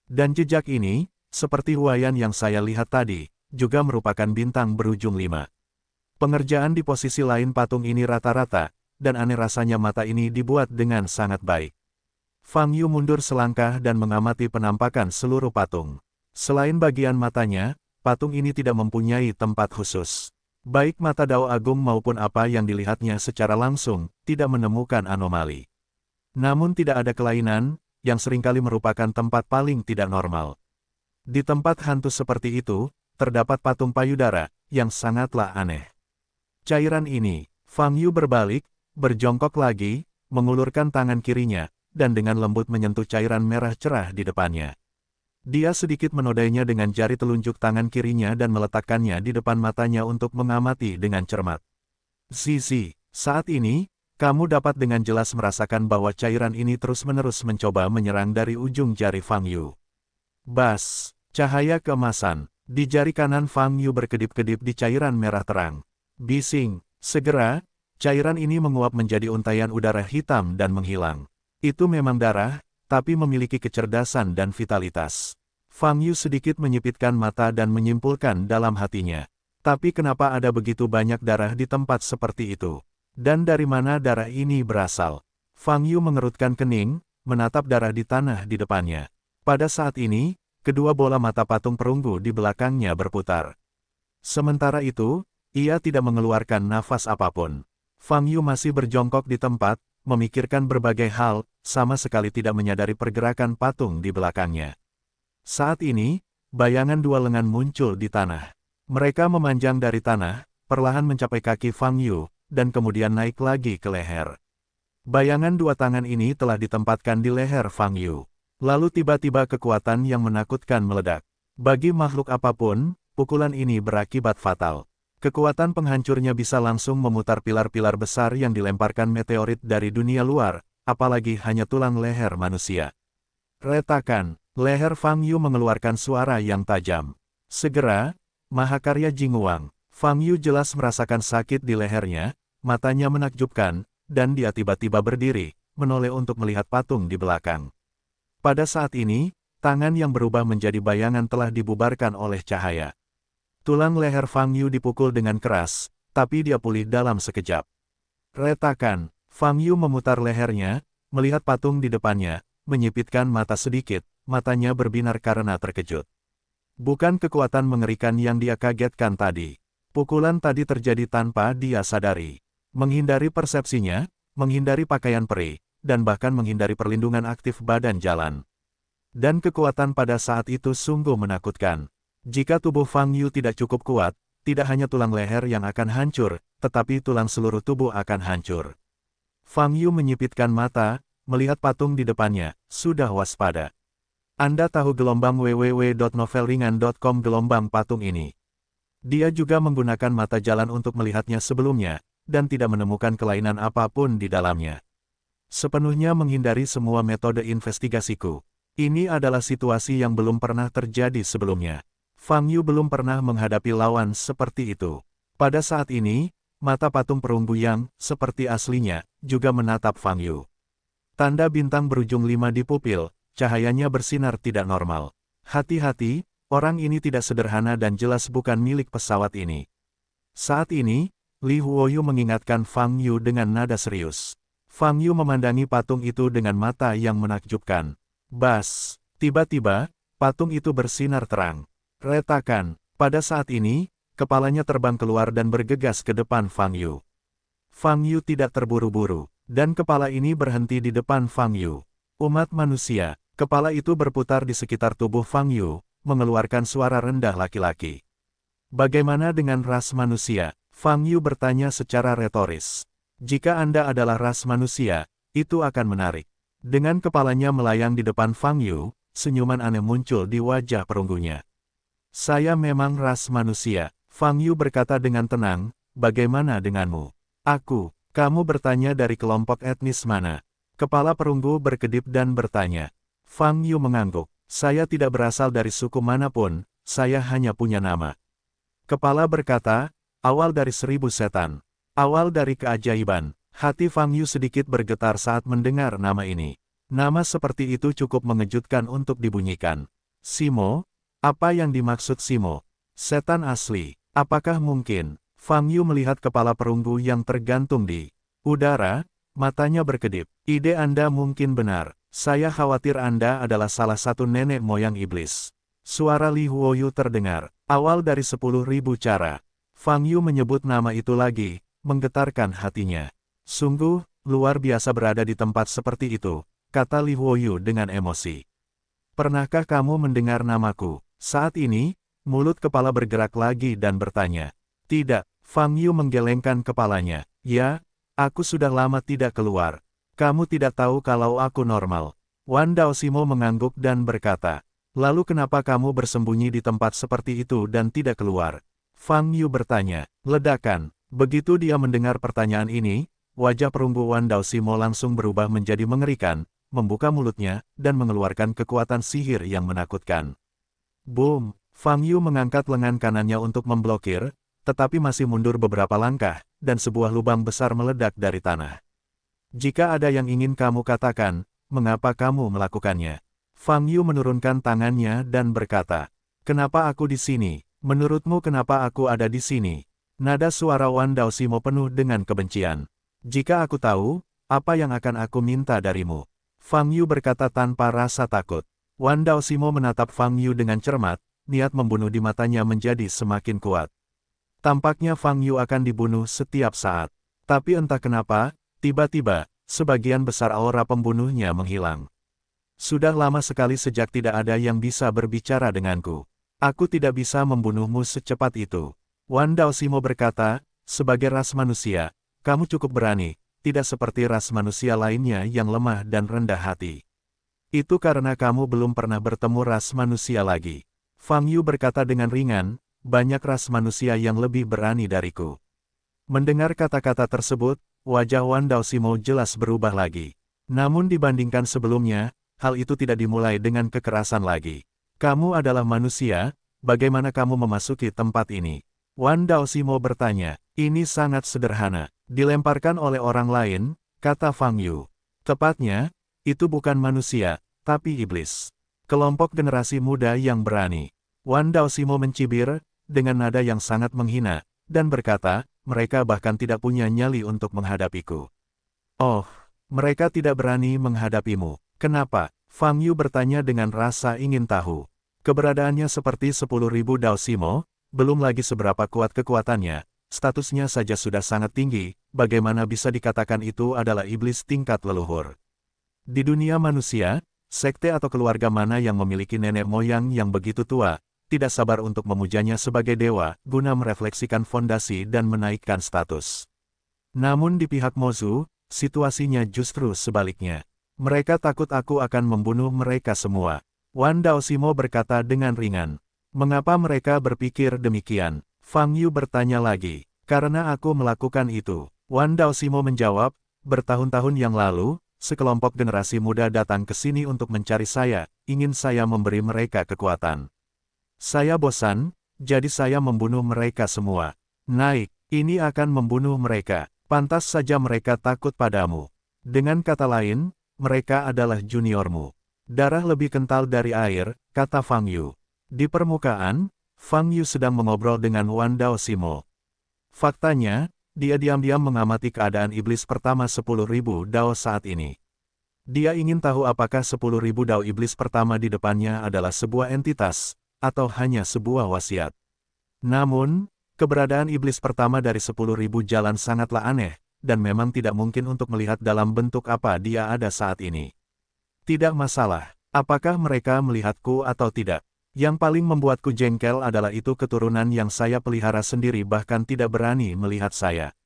Dan jejak ini, seperti huayan yang saya lihat tadi, juga merupakan bintang berujung 5. Pengerjaan di posisi lain patung ini rata-rata, dan aneh rasanya mata ini dibuat dengan sangat baik. Fang Yu mundur selangkah dan mengamati penampakan seluruh patung. Selain bagian matanya, patung ini tidak mempunyai tempat khusus. Baik mata Dao Agung maupun apa yang dilihatnya secara langsung, tidak menemukan anomali. Namun tidak ada kelainan, yang seringkali merupakan tempat paling tidak normal. Di tempat hantu seperti itu, terdapat patung payudara, yang sangatlah aneh. Cairan ini, Fang Yu berbalik, berjongkok lagi, mengulurkan tangan kirinya, dan dengan lembut menyentuh cairan merah cerah di depannya. Dia sedikit menodainya dengan jari telunjuk tangan kirinya dan meletakkannya di depan matanya untuk mengamati dengan cermat. Zizi, saat ini, kamu dapat dengan jelas merasakan bahwa cairan ini terus-menerus mencoba menyerang dari ujung jari Fang Yu. Bas, cahaya keemasan, di jari kanan Fang Yu berkedip-kedip di cairan merah terang. Bising, segera, cairan ini menguap menjadi untaian udara hitam dan menghilang. Itu memang darah, tapi memiliki kecerdasan dan vitalitas. Fang Yu sedikit menyipitkan mata dan menyimpulkan dalam hatinya. Tapi kenapa ada begitu banyak darah di tempat seperti itu? Dan dari mana darah ini berasal? Fang Yu mengerutkan kening, menatap darah di tanah di depannya. Pada saat ini, kedua bola mata patung perunggu di belakangnya berputar. Sementara itu, ia tidak mengeluarkan nafas apapun. Fang Yu masih berjongkok di tempat, memikirkan berbagai hal, sama sekali tidak menyadari pergerakan patung di belakangnya. Saat ini, bayangan dua lengan muncul di tanah. Mereka memanjang dari tanah, perlahan mencapai kaki Fang Yu, dan kemudian naik lagi ke leher. Bayangan dua tangan ini telah ditempatkan di leher Fang Yu. Lalu tiba-tiba kekuatan yang menakutkan meledak. Bagi makhluk apapun, pukulan ini berakibat fatal. Kekuatan penghancurnya bisa langsung memutar pilar-pilar besar yang dilemparkan meteorit dari dunia luar, apalagi hanya tulang leher manusia. Retakan, leher Fang Yu mengeluarkan suara yang tajam. Segera, Mahakarya Jingwang, Fang Yu jelas merasakan sakit di lehernya, matanya menakjubkan, dan dia tiba-tiba berdiri, menoleh untuk melihat patung di belakang. Pada saat ini, tangan yang berubah menjadi bayangan telah dibubarkan oleh cahaya. Tulang leher Fang Yu dipukul dengan keras, tapi dia pulih dalam sekejap. Retakan, Fang Yu memutar lehernya, melihat patung di depannya, menyipitkan mata sedikit, matanya berbinar karena terkejut. Bukan kekuatan mengerikan yang dia kagetkan tadi. Pukulan tadi terjadi tanpa dia sadari. Menghindari persepsinya, menghindari pakaian peri, dan bahkan menghindari perlindungan aktif badan jalan. Dan kekuatan pada saat itu sungguh menakutkan. Jika tubuh Fang Yu tidak cukup kuat, tidak hanya tulang leher yang akan hancur, tetapi tulang seluruh tubuh akan hancur. Fang Yu menyipitkan mata, melihat patung di depannya, sudah waspada. Anda tahu gelombang www.novelringan.com gelombang patung ini. Dia juga menggunakan mata jalan untuk melihatnya sebelumnya, dan tidak menemukan kelainan apapun di dalamnya. Sepenuhnya menghindari semua metode investigasiku. Ini adalah situasi yang belum pernah terjadi sebelumnya. Fang Yu belum pernah menghadapi lawan seperti itu. Pada saat ini, mata patung perunggu yang, seperti aslinya, juga menatap Fang Yu. Tanda bintang berujung 5 di pupil, cahayanya bersinar tidak normal. Hati-hati, orang ini tidak sederhana dan jelas bukan milik pesawat ini. Saat ini, Li Huoyu mengingatkan Fang Yu dengan nada serius. Fang Yu memandangi patung itu dengan mata yang menakjubkan. Bas! Tiba-tiba, patung itu bersinar terang. Retakan. Pada saat ini, kepalanya terbang keluar dan bergegas ke depan Fang Yu. Fang Yu tidak terburu-buru, dan kepala ini berhenti di depan Fang Yu. Umat manusia. Kepala itu berputar di sekitar tubuh Fang Yu, mengeluarkan suara rendah laki-laki. Bagaimana dengan ras manusia? Fang Yu bertanya secara retoris. Jika Anda adalah ras manusia, itu akan menarik. Dengan kepalanya melayang di depan Fang Yu, senyuman aneh muncul di wajah perunggunya. Saya memang ras manusia, Fang Yu berkata dengan tenang, bagaimana denganmu? Kamu bertanya dari kelompok etnis mana? Kepala perunggu berkedip dan bertanya. Fang Yu mengangguk, saya tidak berasal dari suku manapun, saya hanya punya nama. Kepala berkata, awal dari 1000 setan. Awal dari keajaiban. Hati Fang Yu sedikit bergetar saat mendengar nama ini. Nama seperti itu cukup mengejutkan untuk dibunyikan. Simo? Apa yang dimaksud Simo? Setan asli. Apakah mungkin? Fang Yu melihat kepala perunggu yang tergantung di udara, matanya berkedip. Ide Anda mungkin benar. Saya khawatir Anda adalah salah satu nenek moyang iblis. Suara Li Huoyu terdengar. Awal dari 10.000 cara. Fang Yu menyebut nama itu lagi, menggetarkan hatinya. Sungguh, luar biasa berada di tempat seperti itu, kata Li Huoyu dengan emosi. Pernahkah kamu mendengar namaku? Saat ini, mulut kepala bergerak lagi dan bertanya. Tidak, Fang Yu menggelengkan kepalanya. Ya, aku sudah lama tidak keluar. Kamu tidak tahu kalau aku normal. Wan Daosimo mengangguk dan berkata. Lalu kenapa kamu bersembunyi di tempat seperti itu dan tidak keluar? Fang Yu bertanya. Ledakan. Begitu dia mendengar pertanyaan ini, wajah perunggu Wan Daosimo langsung berubah menjadi mengerikan, membuka mulutnya, dan mengeluarkan kekuatan sihir yang menakutkan. Boom! Fang Yu mengangkat lengan kanannya untuk memblokir, tetapi masih mundur beberapa langkah, dan sebuah lubang besar meledak dari tanah. Jika ada yang ingin kamu katakan, mengapa kamu melakukannya? Fang Yu menurunkan tangannya dan berkata, kenapa aku di sini? Menurutmu kenapa aku ada di sini? Nada suara Wan Daosimo penuh dengan kebencian. Jika aku tahu, apa yang akan aku minta darimu? Fang Yu berkata tanpa rasa takut. Wan Daosimo menatap Fang Yu dengan cermat, niat membunuh di matanya menjadi semakin kuat. Tampaknya Fang Yu akan dibunuh setiap saat. Tapi entah kenapa, tiba-tiba, sebagian besar aura pembunuhnya menghilang. Sudah lama sekali sejak tidak ada yang bisa berbicara denganku. Aku tidak bisa membunuhmu secepat itu. Wan Daosimo berkata, sebagai ras manusia, kamu cukup berani, tidak seperti ras manusia lainnya yang lemah dan rendah hati. Itu karena kamu belum pernah bertemu ras manusia lagi. Fang Yu berkata dengan ringan, banyak ras manusia yang lebih berani dariku. Mendengar kata-kata tersebut, wajah Wan Daosimo jelas berubah lagi. Namun dibandingkan sebelumnya, hal itu tidak dimulai dengan kekerasan lagi. Kamu adalah manusia, bagaimana kamu memasuki tempat ini? Wan Daosimo bertanya. Ini sangat sederhana. Dilemparkan oleh orang lain, kata Fang Yu. Tepatnya, itu bukan manusia, tapi iblis. Kelompok generasi muda yang berani. Wan Daosimo mencibir, dengan nada yang sangat menghina, dan berkata, mereka bahkan tidak punya nyali untuk menghadapiku. Oh, mereka tidak berani menghadapimu. Kenapa? Fang Yu bertanya dengan rasa ingin tahu. Keberadaannya seperti 10.000 Dao Simo, belum lagi seberapa kuat kekuatannya, statusnya saja sudah sangat tinggi, bagaimana bisa dikatakan itu adalah iblis tingkat leluhur. Di dunia manusia, sekte atau keluarga mana yang memiliki nenek moyang yang begitu tua, tidak sabar untuk memujanya sebagai dewa, guna merefleksikan fondasi dan menaikkan status. Namun di pihak Mozu, situasinya justru sebaliknya. Mereka takut aku akan membunuh mereka semua. Wan Daosimo berkata dengan ringan. Mengapa mereka berpikir demikian? Fang Yu bertanya lagi. Karena aku melakukan itu. Wan Daosimo menjawab, bertahun-tahun yang lalu, sekelompok generasi muda datang ke sini untuk mencari saya, ingin saya memberi mereka kekuatan. Saya bosan, jadi saya membunuh mereka semua. Naik, ini akan membunuh mereka. Pantas saja mereka takut padamu. Dengan kata lain, mereka adalah juniormu. Darah lebih kental dari air, kata Fang Yu. Di permukaan, Fang Yu sedang mengobrol dengan Wan Daosimo. Faktanya, dia diam-diam mengamati keadaan iblis pertama 10.000 Dao saat ini. Dia ingin tahu apakah 10.000 Dao iblis pertama di depannya adalah sebuah entitas, atau hanya sebuah wasiat. Namun, keberadaan iblis pertama dari 10.000 jalan sangatlah aneh, dan memang tidak mungkin untuk melihat dalam bentuk apa dia ada saat ini. Tidak masalah, apakah mereka melihatku atau tidak. Yang paling membuatku jengkel adalah itu keturunan yang saya pelihara sendiri bahkan tidak berani melihat saya.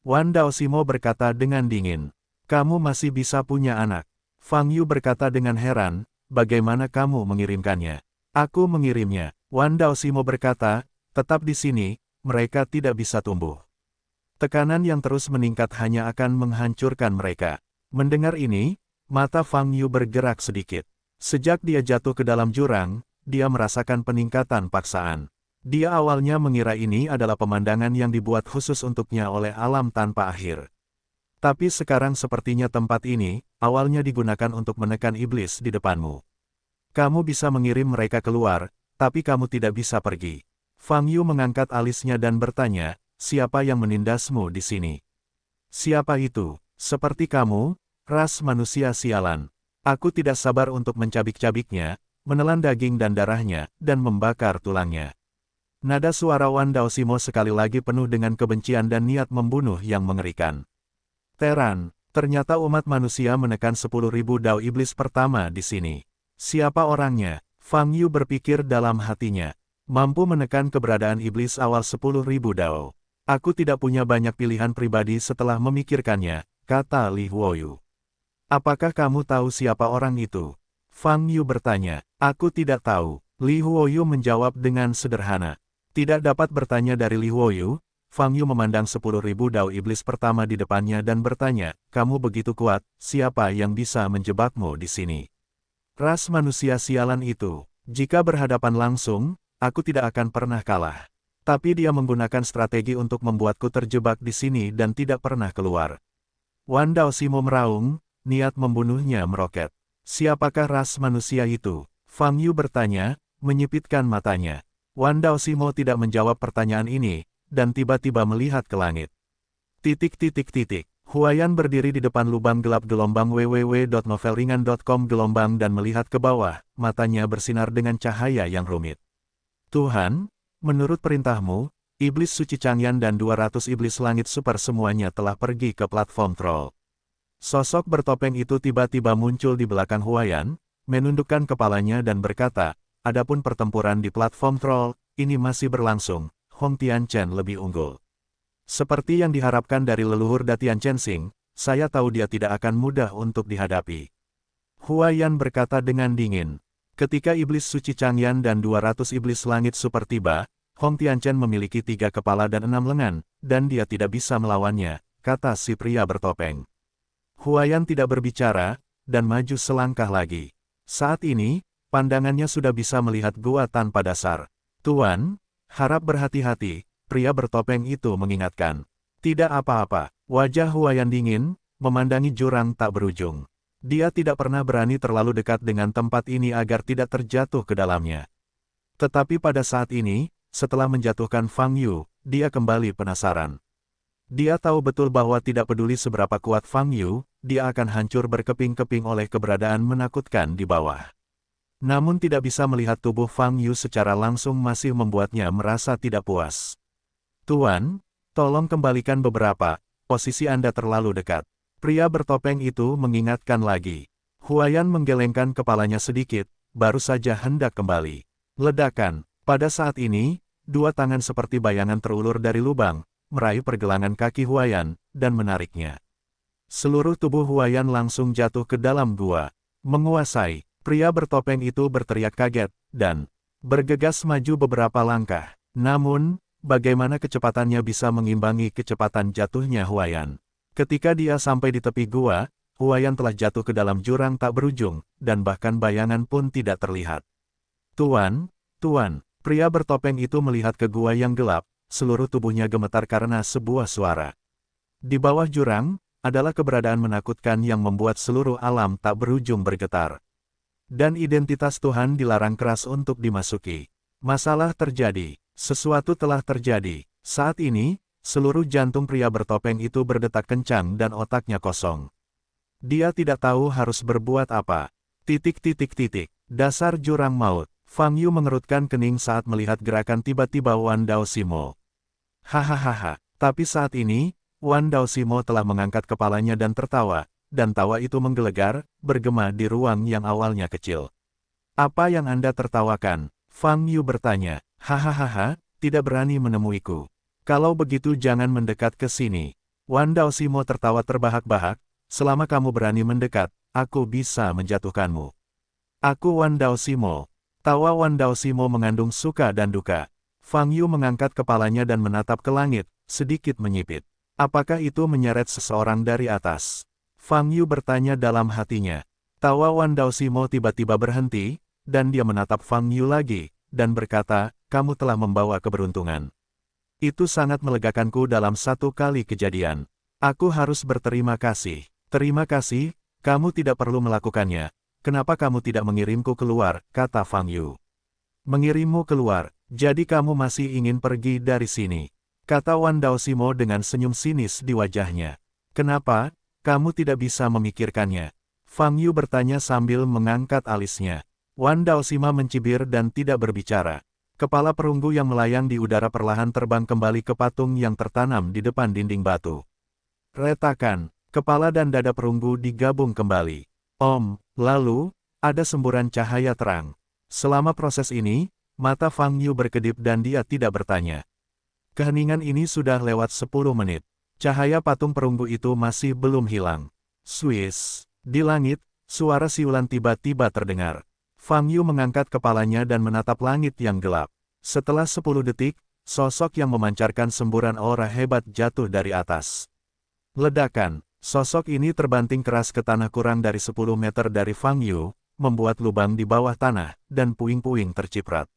Wan Daosimo berkata dengan dingin. Kamu masih bisa punya anak. Fang Yu berkata dengan heran, bagaimana kamu mengirimkannya? Aku mengirimnya. Wan Daosimo berkata, tetap di sini, mereka tidak bisa tumbuh. Tekanan yang terus meningkat hanya akan menghancurkan mereka. Mendengar ini, mata Fang Yu bergerak sedikit. Sejak dia jatuh ke dalam jurang, dia merasakan peningkatan paksaan. Dia awalnya mengira ini adalah pemandangan yang dibuat khusus untuknya oleh alam tanpa akhir. Tapi sekarang sepertinya tempat ini, awalnya digunakan untuk menekan iblis di depanmu. Kamu bisa mengirim mereka keluar, tapi kamu tidak bisa pergi. Fang Yu mengangkat alisnya dan bertanya, siapa yang menindasmu di sini? Siapa itu? Seperti kamu, ras manusia sialan. Aku tidak sabar untuk mencabik-cabiknya, menelan daging dan darahnya, dan membakar tulangnya. Nada suara Wan Daosimo sekali lagi penuh dengan kebencian dan niat membunuh yang mengerikan. Teran, ternyata umat manusia menekan 10.000 Dao iblis pertama di sini. Siapa orangnya? Fang Yu berpikir dalam hatinya. Mampu menekan keberadaan iblis awal 10.000 Dao. Aku tidak punya banyak pilihan pribadi setelah memikirkannya, kata Li Huoyu. Apakah kamu tahu siapa orang itu? Fang Yu bertanya. Aku tidak tahu. Li Huoyu menjawab dengan sederhana. Tidak dapat bertanya dari Li Huoyu, Fang Yu memandang 10.000 Dao iblis pertama di depannya dan bertanya, kamu begitu kuat, siapa yang bisa menjebakmu di sini? Ras manusia sialan itu, jika berhadapan langsung, aku tidak akan pernah kalah. Tapi dia menggunakan strategi untuk membuatku terjebak di sini dan tidak pernah keluar. Wan Daosimo meraung, niat membunuhnya meroket. Siapakah ras manusia itu? Fang Yu bertanya, menyipitkan matanya. Wan Daosimo tidak menjawab pertanyaan ini, dan tiba-tiba melihat ke langit. Huayan berdiri di depan lubang gelap gelombang www.novelringan.com gelombang dan melihat ke bawah, matanya bersinar dengan cahaya yang rumit. Tuhan, menurut perintahmu, iblis suci Changyan dan 200 iblis langit super semuanya telah pergi ke platform troll. Sosok bertopeng itu tiba-tiba muncul di belakang Huayan, menundukkan kepalanya dan berkata, adapun pertempuran di platform troll, ini masih berlangsung, Hong Tianchen lebih unggul. Seperti yang diharapkan dari leluhur Datian Chensing, saya tahu dia tidak akan mudah untuk dihadapi. Huayan berkata dengan dingin. Ketika iblis suci Changyan dan 200 iblis langit super tiba, Hong Tianchen memiliki 3 kepala dan 6 lengan, dan dia tidak bisa melawannya, kata si pria bertopeng. Huayan tidak berbicara, dan maju selangkah lagi. Saat ini, pandangannya sudah bisa melihat gua tanpa dasar. Tuan, harap berhati-hati, pria bertopeng itu mengingatkan. Tidak apa-apa, wajah Huayan dingin, memandangi jurang tak berujung. Dia tidak pernah berani terlalu dekat dengan tempat ini agar tidak terjatuh ke dalamnya. Tetapi pada saat ini, setelah menjatuhkan Fang Yu, dia kembali penasaran. Dia tahu betul bahwa tidak peduli seberapa kuat Fang Yu, dia akan hancur berkeping-keping oleh keberadaan menakutkan di bawah. Namun tidak bisa melihat tubuh Fang Yu secara langsung masih membuatnya merasa tidak puas. Tuan, tolong kembalikan beberapa, posisi Anda terlalu dekat. Pria bertopeng itu mengingatkan lagi. Huayan menggelengkan kepalanya sedikit, baru saja hendak kembali. Ledakan, pada saat ini, dua tangan seperti bayangan terulur dari lubang, meraih pergelangan kaki Huayan, dan menariknya. Seluruh tubuh Huayan langsung jatuh ke dalam gua. Menguasai, pria bertopeng itu berteriak kaget, dan bergegas maju beberapa langkah. Namun, bagaimana kecepatannya bisa mengimbangi kecepatan jatuhnya Huayan? Ketika dia sampai di tepi gua, Huayan telah jatuh ke dalam jurang tak berujung, dan bahkan bayangan pun tidak terlihat. Tuan, pria bertopeng itu melihat ke gua yang gelap, seluruh tubuhnya gemetar karena sebuah suara. Di bawah jurang, adalah keberadaan menakutkan yang membuat seluruh alam tak berujung bergetar. Dan identitas Tuhan dilarang keras untuk dimasuki. Masalah terjadi, sesuatu telah terjadi. Saat ini, seluruh jantung pria bertopeng itu berdetak kencang dan otaknya kosong. Dia tidak tahu harus berbuat apa. Dasar jurang maut. Fang Yu mengerutkan kening saat melihat gerakan tiba-tiba Wan Daoximo. Hahaha, tapi saat ini, Wan Daoximo telah mengangkat kepalanya dan tertawa, dan tawa itu menggelegar, bergema di ruang yang awalnya kecil. Apa yang Anda tertawakan? Fang Yu bertanya. Hahaha, tidak berani menemuiku. Kalau begitu jangan mendekat ke sini. Wan Daoximo tertawa terbahak-bahak. Selama kamu berani mendekat, aku bisa menjatuhkanmu. Aku Wan Daoximo. Tawa Wan Daoximo mengandung suka dan duka. Fang Yu mengangkat kepalanya dan menatap ke langit, sedikit menyipit. Apakah itu menyeret seseorang dari atas? Fang Yu bertanya dalam hatinya. Tawa Wan Daoximo tiba-tiba berhenti, dan dia menatap Fang Yu lagi, dan berkata, kamu telah membawa keberuntungan. Itu sangat melegakanku dalam satu kali kejadian. Aku harus berterima kasih. Terima kasih, kamu tidak perlu melakukannya. Kenapa kamu tidak mengirimku keluar, kata Fang Yu. Mengirimmu keluar, jadi kamu masih ingin pergi dari sini, kata Wan Daoximo dengan senyum sinis di wajahnya. Kenapa, kamu tidak bisa memikirkannya? Fang Yu bertanya sambil mengangkat alisnya. Wan Daoximo mencibir dan tidak berbicara. Kepala perunggu yang melayang di udara perlahan terbang kembali ke patung yang tertanam di depan dinding batu. Retakan. Kepala dan dada perunggu digabung kembali. Lalu, ada semburan cahaya terang. Selama proses ini, mata Fang Yu berkedip dan dia tidak bertanya. Keheningan ini sudah lewat 10 menit. Cahaya patung perunggu itu masih belum hilang. Swiss. Di langit, suara siulan tiba-tiba terdengar. Fang Yu mengangkat kepalanya dan menatap langit yang gelap. Setelah 10 detik, sosok yang memancarkan semburan aura hebat jatuh dari atas. Ledakan. Sosok ini terbanting keras ke tanah kurang dari 10 meter dari Fang Yu, membuat lubang di bawah tanah, dan puing-puing terciprat.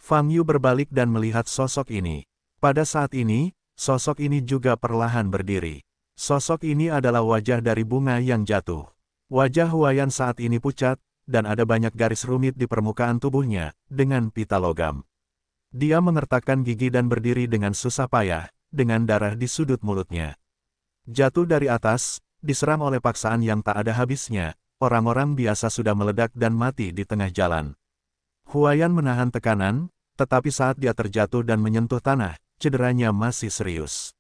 Fang Yu berbalik dan melihat sosok ini. Pada saat ini, sosok ini juga perlahan berdiri. Sosok ini adalah wajah dari bunga yang jatuh. Wajah Huayan saat ini pucat, dan ada banyak garis rumit di permukaan tubuhnya, dengan pita logam. Dia mengertakkan gigi dan berdiri dengan susah payah, dengan darah di sudut mulutnya. Jatuh dari atas, diserang oleh paksaan yang tak ada habisnya, orang-orang biasa sudah meledak dan mati di tengah jalan. Huayan menahan tekanan, tetapi saat dia terjatuh dan menyentuh tanah, cederanya masih serius.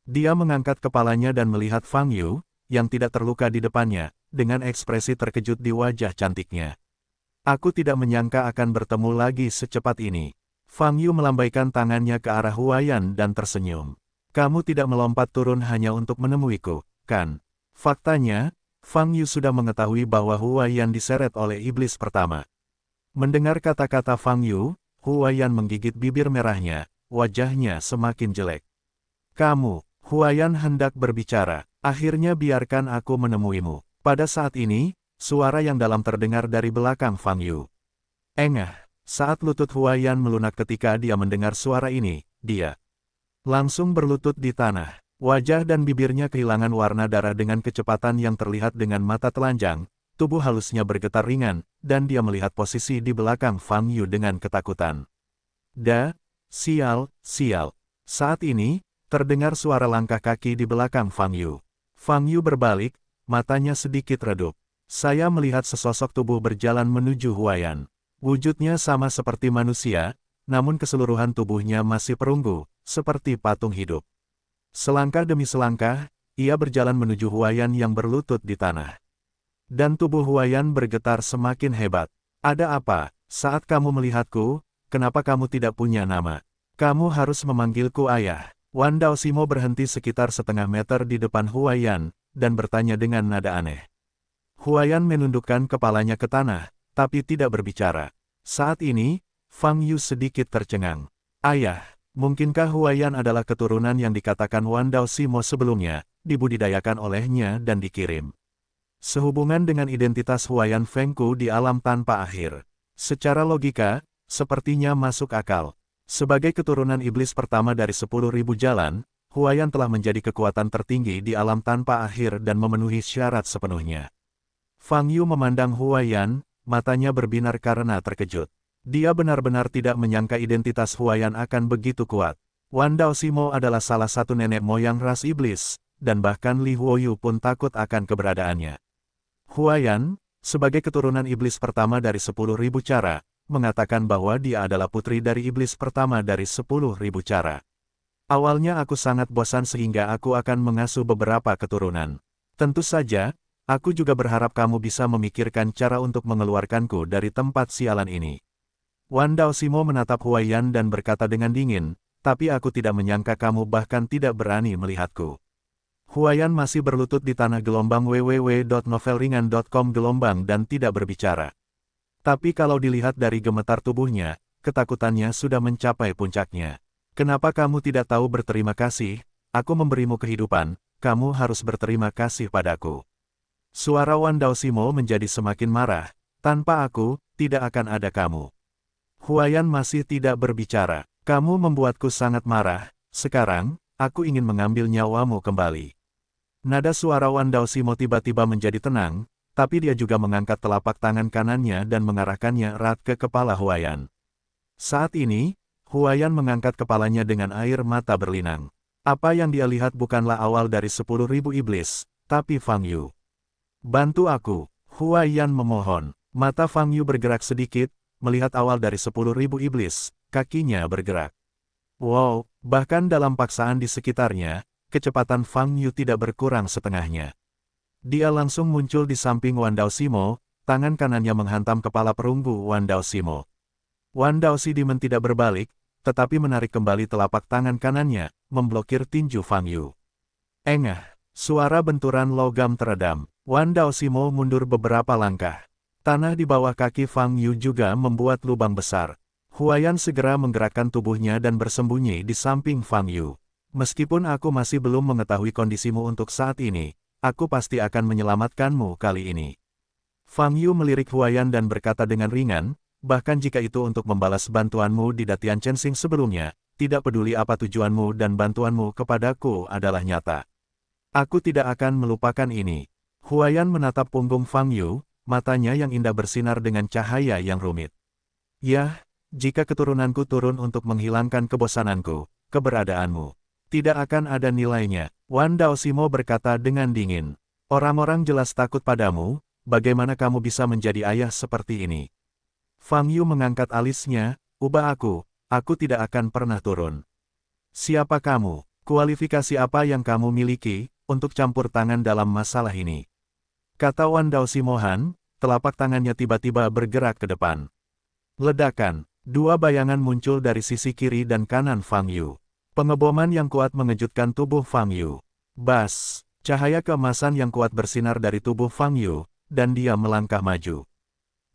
Dia mengangkat kepalanya dan melihat Fang Yu, yang tidak terluka di depannya, dengan ekspresi terkejut di wajah cantiknya. Aku tidak menyangka akan bertemu lagi secepat ini. Fang Yu melambaikan tangannya ke arah Huayan dan tersenyum. Kamu tidak melompat turun hanya untuk menemuiku, kan? Faktanya, Fang Yu sudah mengetahui bahwa Huayan diseret oleh iblis pertama. Mendengar kata-kata Fang Yu, Huayan menggigit bibir merahnya, wajahnya semakin jelek. Kamu, Huayan hendak berbicara, akhirnya biarkan aku menemuimu. Pada saat ini, suara yang dalam terdengar dari belakang Fang Yu. Engah, saat lutut Huayan melunak ketika dia mendengar suara ini, dia langsung berlutut di tanah. Wajah dan bibirnya kehilangan warna darah dengan kecepatan yang terlihat dengan mata telanjang, tubuh halusnya bergetar ringan, dan dia melihat posisi di belakang Fang Yu dengan ketakutan. Sial. Saat ini, terdengar suara langkah kaki di belakang Fang Yu. Fang Yu berbalik, matanya sedikit redup. Saya melihat sesosok tubuh berjalan menuju Huayan. Wujudnya sama seperti manusia, namun keseluruhan tubuhnya masih perunggu, seperti patung hidup. Selangkah demi selangkah, ia berjalan menuju Huayan yang berlutut di tanah. Dan tubuh Huayan bergetar semakin hebat. Ada apa? Saat kamu melihatku, kenapa kamu tidak punya nama? Kamu harus memanggilku ayah. Wan Daoximo berhenti sekitar setengah meter di depan Huayan, dan bertanya dengan nada aneh. Huayan menundukkan kepalanya ke tanah, tapi tidak berbicara. Saat ini, Fang Yu sedikit tercengang. Ayah, mungkinkah Huayan adalah keturunan yang dikatakan Wan Daoximo sebelumnya, dibudidayakan olehnya dan dikirim? Sehubungan dengan identitas Huayan Fengku di alam tanpa akhir. Secara logika, sepertinya masuk akal. Sebagai keturunan iblis pertama dari 10.000 jalan, Huayan telah menjadi kekuatan tertinggi di alam tanpa akhir dan memenuhi syarat sepenuhnya. Fang Yu memandang Huayan, matanya berbinar karena terkejut. Dia benar-benar tidak menyangka identitas Huayan akan begitu kuat. Wan Daoximo adalah salah satu nenek moyang ras iblis, dan bahkan Li Huoyu pun takut akan keberadaannya. Huayan, sebagai keturunan iblis pertama dari 10.000 cara, mengatakan bahwa dia adalah putri dari iblis pertama dari 10.000 cara. Awalnya aku sangat bosan sehingga aku akan mengasuh beberapa keturunan. Tentu saja, aku juga berharap kamu bisa memikirkan cara untuk mengeluarkanku dari tempat sialan ini. Wan Daoximo menatap Huayan dan berkata dengan dingin, tapi aku tidak menyangka kamu bahkan tidak berani melihatku. Huayan masih berlutut di tanah gelombang www.novelringan.com gelombang dan tidak berbicara. Tapi kalau dilihat dari gemetar tubuhnya, ketakutannya sudah mencapai puncaknya. Kenapa kamu tidak tahu berterima kasih? Aku memberimu kehidupan, kamu harus berterima kasih padaku. Suara Wan Daoximo menjadi semakin marah. Tanpa aku, tidak akan ada kamu. Huayan masih tidak berbicara. Kamu membuatku sangat marah. Sekarang, aku ingin mengambil nyawamu kembali. Nada suara Wan Daoximo tiba-tiba menjadi tenang, tapi dia juga mengangkat telapak tangan kanannya dan mengarahkannya erat ke kepala Huayan. Saat ini, Huayan mengangkat kepalanya dengan air mata berlinang. Apa yang dia lihat bukanlah awal dari 10.000 iblis, tapi Fang Yu. Bantu aku, Huayan memohon. Mata Fang Yu bergerak sedikit, melihat awal dari 10.000 iblis, kakinya bergerak. Wow, bahkan dalam paksaan di sekitarnya, kecepatan Fang Yu tidak berkurang setengahnya. Dia langsung muncul di samping Wan Daoximo, tangan kanannya menghantam kepala perunggu Wan Daoximo. Wan Daoximo tidak berbalik, tetapi menarik kembali telapak tangan kanannya, memblokir tinju Fang Yu. Engah, suara benturan logam teredam. Wan Daoximo mundur beberapa langkah. Tanah di bawah kaki Fang Yu juga membuat lubang besar. Huayan segera menggerakkan tubuhnya dan bersembunyi di samping Fang Yu. Meskipun aku masih belum mengetahui kondisimu untuk saat ini, aku pasti akan menyelamatkanmu kali ini. Fang Yu melirik Huayan dan berkata dengan ringan, bahkan jika itu untuk membalas bantuanmu di Datian Chensing sebelumnya, tidak peduli apa tujuanmu dan bantuanmu kepadaku adalah nyata. Aku tidak akan melupakan ini. Huayan menatap punggung Fang Yu, matanya yang indah bersinar dengan cahaya yang rumit. Yah, jika keturunanku turun untuk menghilangkan kebosananku, keberadaanmu tidak akan ada nilainya. Wan Daoximo berkata dengan dingin. Orang-orang jelas takut padamu, bagaimana kamu bisa menjadi ayah seperti ini? Fang Yu mengangkat alisnya, ubah aku tidak akan pernah turun. Siapa kamu? Kualifikasi apa yang kamu miliki, untuk campur tangan dalam masalah ini? Kata Wan Daoximo-han, telapak tangannya tiba-tiba bergerak ke depan. Ledakan, dua bayangan muncul dari sisi kiri dan kanan Fang Yu. Pengeboman yang kuat mengejutkan tubuh Fang Yu. Bas, cahaya keemasan yang kuat bersinar dari tubuh Fang Yu, dan dia melangkah maju.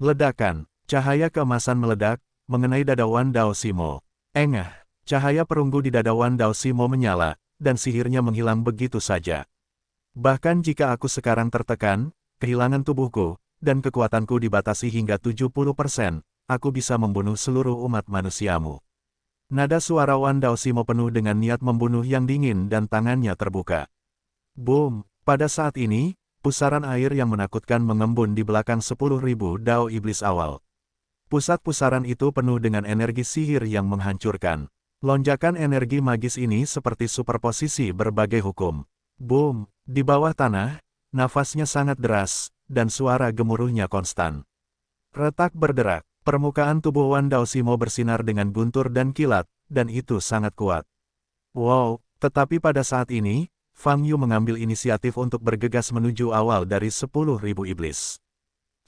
Ledakan, cahaya keemasan meledak, mengenai dada Wan Daoximo. Engah, cahaya perunggu di dada Wan Daoximo menyala, dan sihirnya menghilang begitu saja. Bahkan jika aku sekarang tertekan, kehilangan tubuhku, dan kekuatanku dibatasi hingga 70%, aku bisa membunuh seluruh umat manusiamu. Nada suara Wan Daoximo penuh dengan niat membunuh yang dingin dan tangannya terbuka. Boom! Pada saat ini, pusaran air yang menakutkan mengembun di belakang 10.000 dao iblis awal. Pusat pusaran itu penuh dengan energi sihir yang menghancurkan. Lonjakan energi magis ini seperti superposisi berbagai hukum. Boom! Di bawah tanah, nafasnya sangat deras, dan suara gemuruhnya konstan. Retak berderak, permukaan tubuh Wan Daoximo bersinar dengan guntur dan kilat, dan itu sangat kuat. Wow, tetapi pada saat ini, Fang Yu mengambil inisiatif untuk bergegas menuju awal dari 10.000 iblis.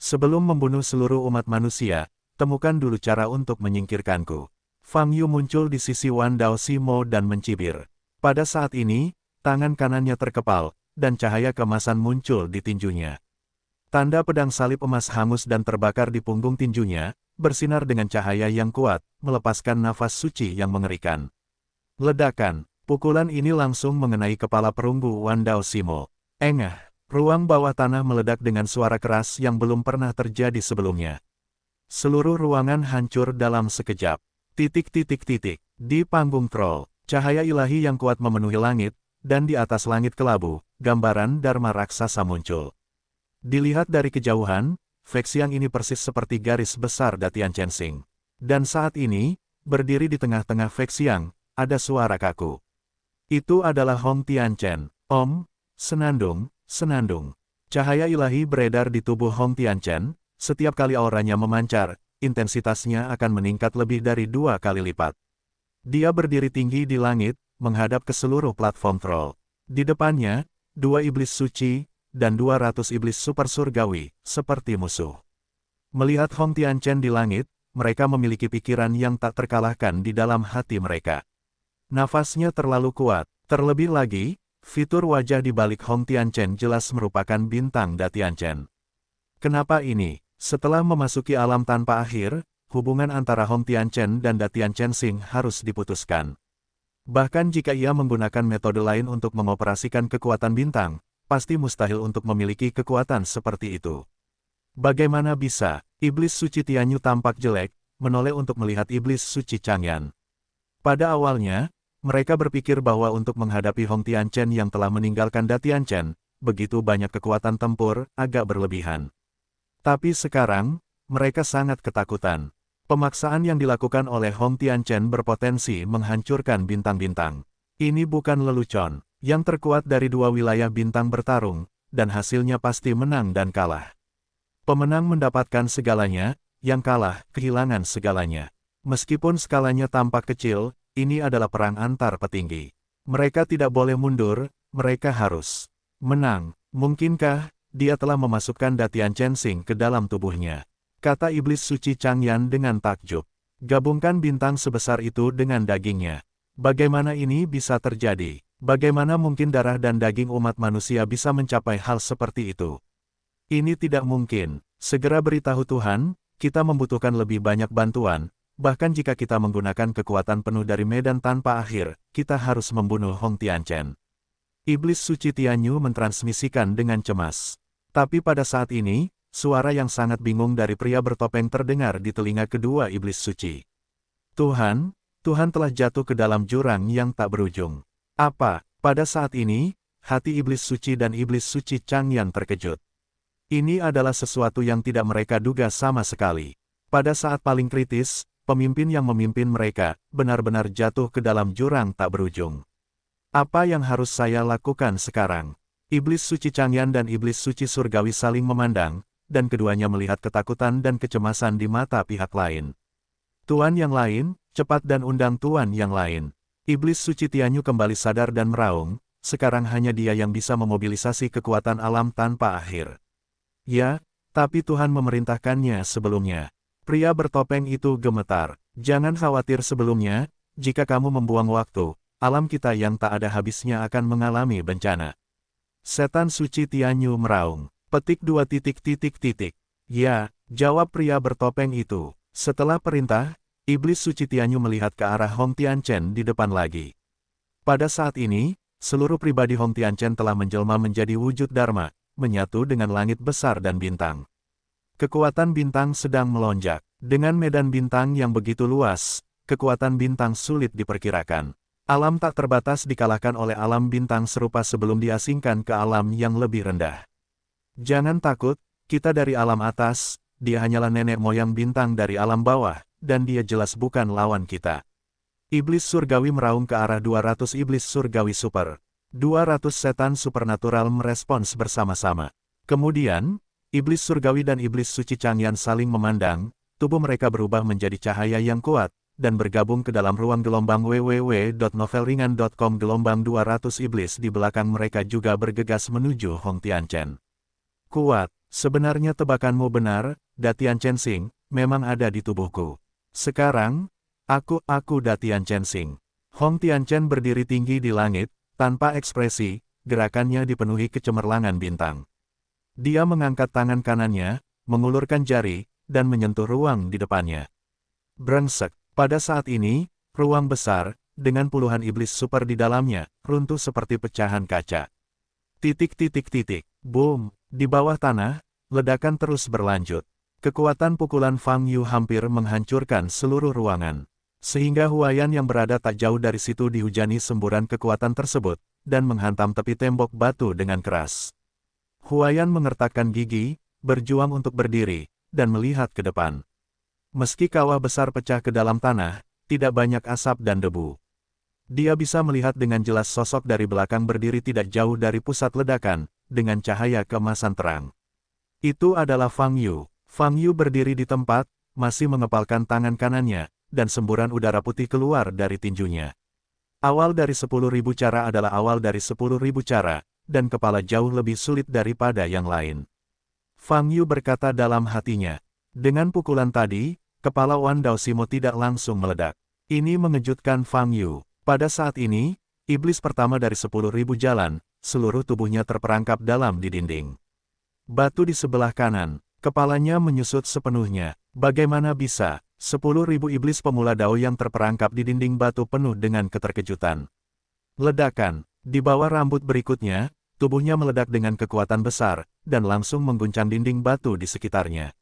Sebelum membunuh seluruh umat manusia, temukan dulu cara untuk menyingkirkanku. Fang Yu muncul di sisi Wan Daoximo dan mencibir. Pada saat ini, tangan kanannya terkepal, dan cahaya keemasan muncul di tinjunya. Tanda pedang salib emas hangus dan terbakar di punggung tinjunya, bersinar dengan cahaya yang kuat, melepaskan nafas suci yang mengerikan. Ledakan, pukulan ini langsung mengenai kepala perunggu Wan Daoximo. Engah, ruang bawah tanah meledak dengan suara keras yang belum pernah terjadi sebelumnya. Seluruh ruangan hancur dalam sekejap. Di panggung troll, cahaya ilahi yang kuat memenuhi langit, dan di atas langit kelabu, gambaran Dharma raksasa muncul. Dilihat dari kejauhan, Fexiang ini persis seperti garis besar Datian Chensing. Dan saat ini, berdiri di tengah-tengah Fexiang, ada suara kaku. Itu adalah Hong Tianchen. Om, senandung, senandung. Cahaya ilahi beredar di tubuh Hong Tianchen, setiap kali auranya memancar, intensitasnya akan meningkat lebih dari 2 kali lipat. Dia berdiri tinggi di langit, menghadap ke seluruh platform troll. Di depannya, 2 iblis suci, dan 200 iblis super surgawi, seperti musuh. Melihat Hong Tianchen di langit, mereka memiliki pikiran yang tak terkalahkan di dalam hati mereka. Nafasnya terlalu kuat, terlebih lagi, fitur wajah di balik Hong Tianchen jelas merupakan bintang Datianchen. Kenapa ini? Setelah memasuki alam tanpa akhir, hubungan antara Hong Tianchen dan Datian Chensing harus diputuskan. Bahkan jika ia menggunakan metode lain untuk mengoperasikan kekuatan bintang, pasti mustahil untuk memiliki kekuatan seperti itu. Bagaimana bisa, iblis suci Tianyu tampak jelek, menoleh untuk melihat iblis suci Changyan. Pada awalnya, mereka berpikir bahwa untuk menghadapi Hong Tianchen yang telah meninggalkan Datianchen, begitu banyak kekuatan tempur, agak berlebihan. Tapi sekarang, mereka sangat ketakutan. Pemaksaan yang dilakukan oleh Hong Tianchen berpotensi menghancurkan bintang-bintang. Ini bukan lelucon. Yang terkuat dari 2 wilayah bintang bertarung, dan hasilnya pasti menang dan kalah. Pemenang mendapatkan segalanya, yang kalah kehilangan segalanya. Meskipun skalanya tampak kecil, ini adalah perang antar petinggi. Mereka tidak boleh mundur, mereka harus menang. Mungkinkah dia telah memasukkan Datian Chensing ke dalam tubuhnya? Kata iblis suci Changyan dengan takjub. Gabungkan bintang sebesar itu dengan dagingnya. Bagaimana ini bisa terjadi? Bagaimana mungkin darah dan daging umat manusia bisa mencapai hal seperti itu? Ini tidak mungkin. Segera beritahu Tuhan, kita membutuhkan lebih banyak bantuan. Bahkan jika kita menggunakan kekuatan penuh dari medan tanpa akhir, kita harus membunuh Hong Tianchen. Iblis suci Tianyu mentransmisikan dengan cemas. Tapi pada saat ini, suara yang sangat bingung dari pria bertopeng terdengar di telinga kedua iblis suci. Tuhan, Tuhan telah jatuh ke dalam jurang yang tak berujung. Apa? Pada saat ini, hati iblis suci dan iblis suci Changyan terkejut. Ini adalah sesuatu yang tidak mereka duga sama sekali. Pada saat paling kritis, pemimpin yang memimpin mereka, benar-benar jatuh ke dalam jurang tak berujung. Apa yang harus saya lakukan sekarang? Iblis suci Changyan dan iblis suci surgawi saling memandang, dan keduanya melihat ketakutan dan kecemasan di mata pihak lain. Tuan yang lain, cepat dan undang tuan yang lain. Iblis suci Tianyu kembali sadar dan meraung, sekarang hanya dia yang bisa memobilisasi kekuatan alam tanpa akhir. Ya, tapi Tuhan memerintahkannya sebelumnya. Pria bertopeng itu gemetar. Jangan khawatir sebelumnya, jika kamu membuang waktu, alam kita yang tak ada habisnya akan mengalami bencana. Setan suci Tianyu meraung. Petik 2 titik titik titik. Ya, jawab pria bertopeng itu. Setelah perintah, iblis suci Tianyu melihat ke arah Hong Tianchen di depan lagi. Pada saat ini, seluruh pribadi Hong Tianchen telah menjelma menjadi wujud Dharma, menyatu dengan langit besar dan bintang. Kekuatan bintang sedang melonjak. Dengan medan bintang yang begitu luas, kekuatan bintang sulit diperkirakan. Alam tak terbatas dikalahkan oleh alam bintang serupa sebelum diasingkan ke alam yang lebih rendah. Jangan takut, kita dari alam atas, dia hanyalah nenek moyang bintang dari alam bawah, dan dia jelas bukan lawan kita. Iblis surgawi meraung ke arah 200 iblis surgawi super. 200 setan supernatural merespons bersama-sama. Kemudian, Iblis surgawi dan iblis suci Changyan saling memandang, tubuh mereka berubah menjadi cahaya yang kuat, dan bergabung ke dalam ruang gelombang www.novelringan.com. Gelombang 200 iblis di belakang mereka juga bergegas menuju Hong Tianchen. Kuat, sebenarnya tebakanmu benar, Da Tianchen, memang ada di tubuhku. Sekarang, aku Da Tianchen. Hong Tianchen berdiri tinggi di langit, tanpa ekspresi, gerakannya dipenuhi kecemerlangan bintang. Dia mengangkat tangan kanannya, mengulurkan jari, dan menyentuh ruang di depannya. Brengsek, pada saat ini, ruang besar, dengan puluhan iblis super di dalamnya, runtuh seperti pecahan kaca. Boom, di bawah tanah, ledakan terus berlanjut. Kekuatan pukulan Fang Yu hampir menghancurkan seluruh ruangan. Sehingga Huayan yang berada tak jauh dari situ dihujani semburan kekuatan tersebut, dan menghantam tepi tembok batu dengan keras. Huayan mengertakkan gigi, berjuang untuk berdiri, dan melihat ke depan. Meski kawah besar pecah ke dalam tanah, tidak banyak asap dan debu. Dia bisa melihat dengan jelas sosok dari belakang berdiri tidak jauh dari pusat ledakan, dengan cahaya keemasan terang. Itu adalah Fang Yu. Fang Yu berdiri di tempat, masih mengepalkan tangan kanannya, dan semburan udara putih keluar dari tinjunya. Awal dari 10.000 cara adalah awal dari 10.000 cara, dan kepala jauh lebih sulit daripada yang lain. Fang Yu berkata dalam hatinya. Dengan pukulan tadi, kepala Wan Daosimo tidak langsung meledak. Ini mengejutkan Fang Yu. Pada saat ini, iblis pertama dari 10.000 jalan, seluruh tubuhnya terperangkap dalam di dinding. Batu di sebelah kanan, kepalanya menyusut sepenuhnya. Bagaimana bisa? 10.000 iblis pemula Dao yang terperangkap di dinding batu penuh dengan keterkejutan. Ledakan, di bawah rambut berikutnya, tubuhnya meledak dengan kekuatan besar, dan langsung mengguncang dinding batu di sekitarnya.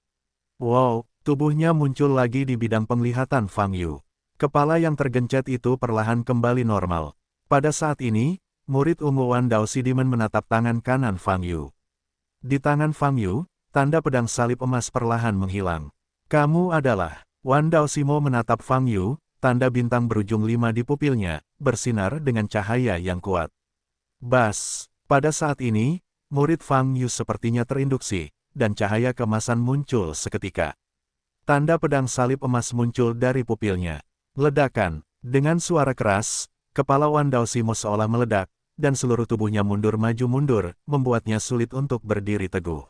Wow, tubuhnya muncul lagi di bidang penglihatan Fang Yu. Kepala yang tergencet itu perlahan kembali normal. Pada saat ini, murid ungu Wan Daosidimen menatap tangan kanan Fang Yu. Di tangan Fang Yu, tanda pedang salib emas perlahan menghilang. Kamu adalah... Wan Daosimo menatap Fang Yu, tanda bintang berujung 5 di pupilnya, bersinar dengan cahaya yang kuat. Bas, pada saat ini, murid Fang Yu sepertinya terinduksi, dan cahaya keemasan muncul seketika. Tanda pedang salib emas muncul dari pupilnya. Ledakan, dengan suara keras, kepala Wan Daosimo seolah meledak, dan seluruh tubuhnya mundur maju mundur, membuatnya sulit untuk berdiri teguh.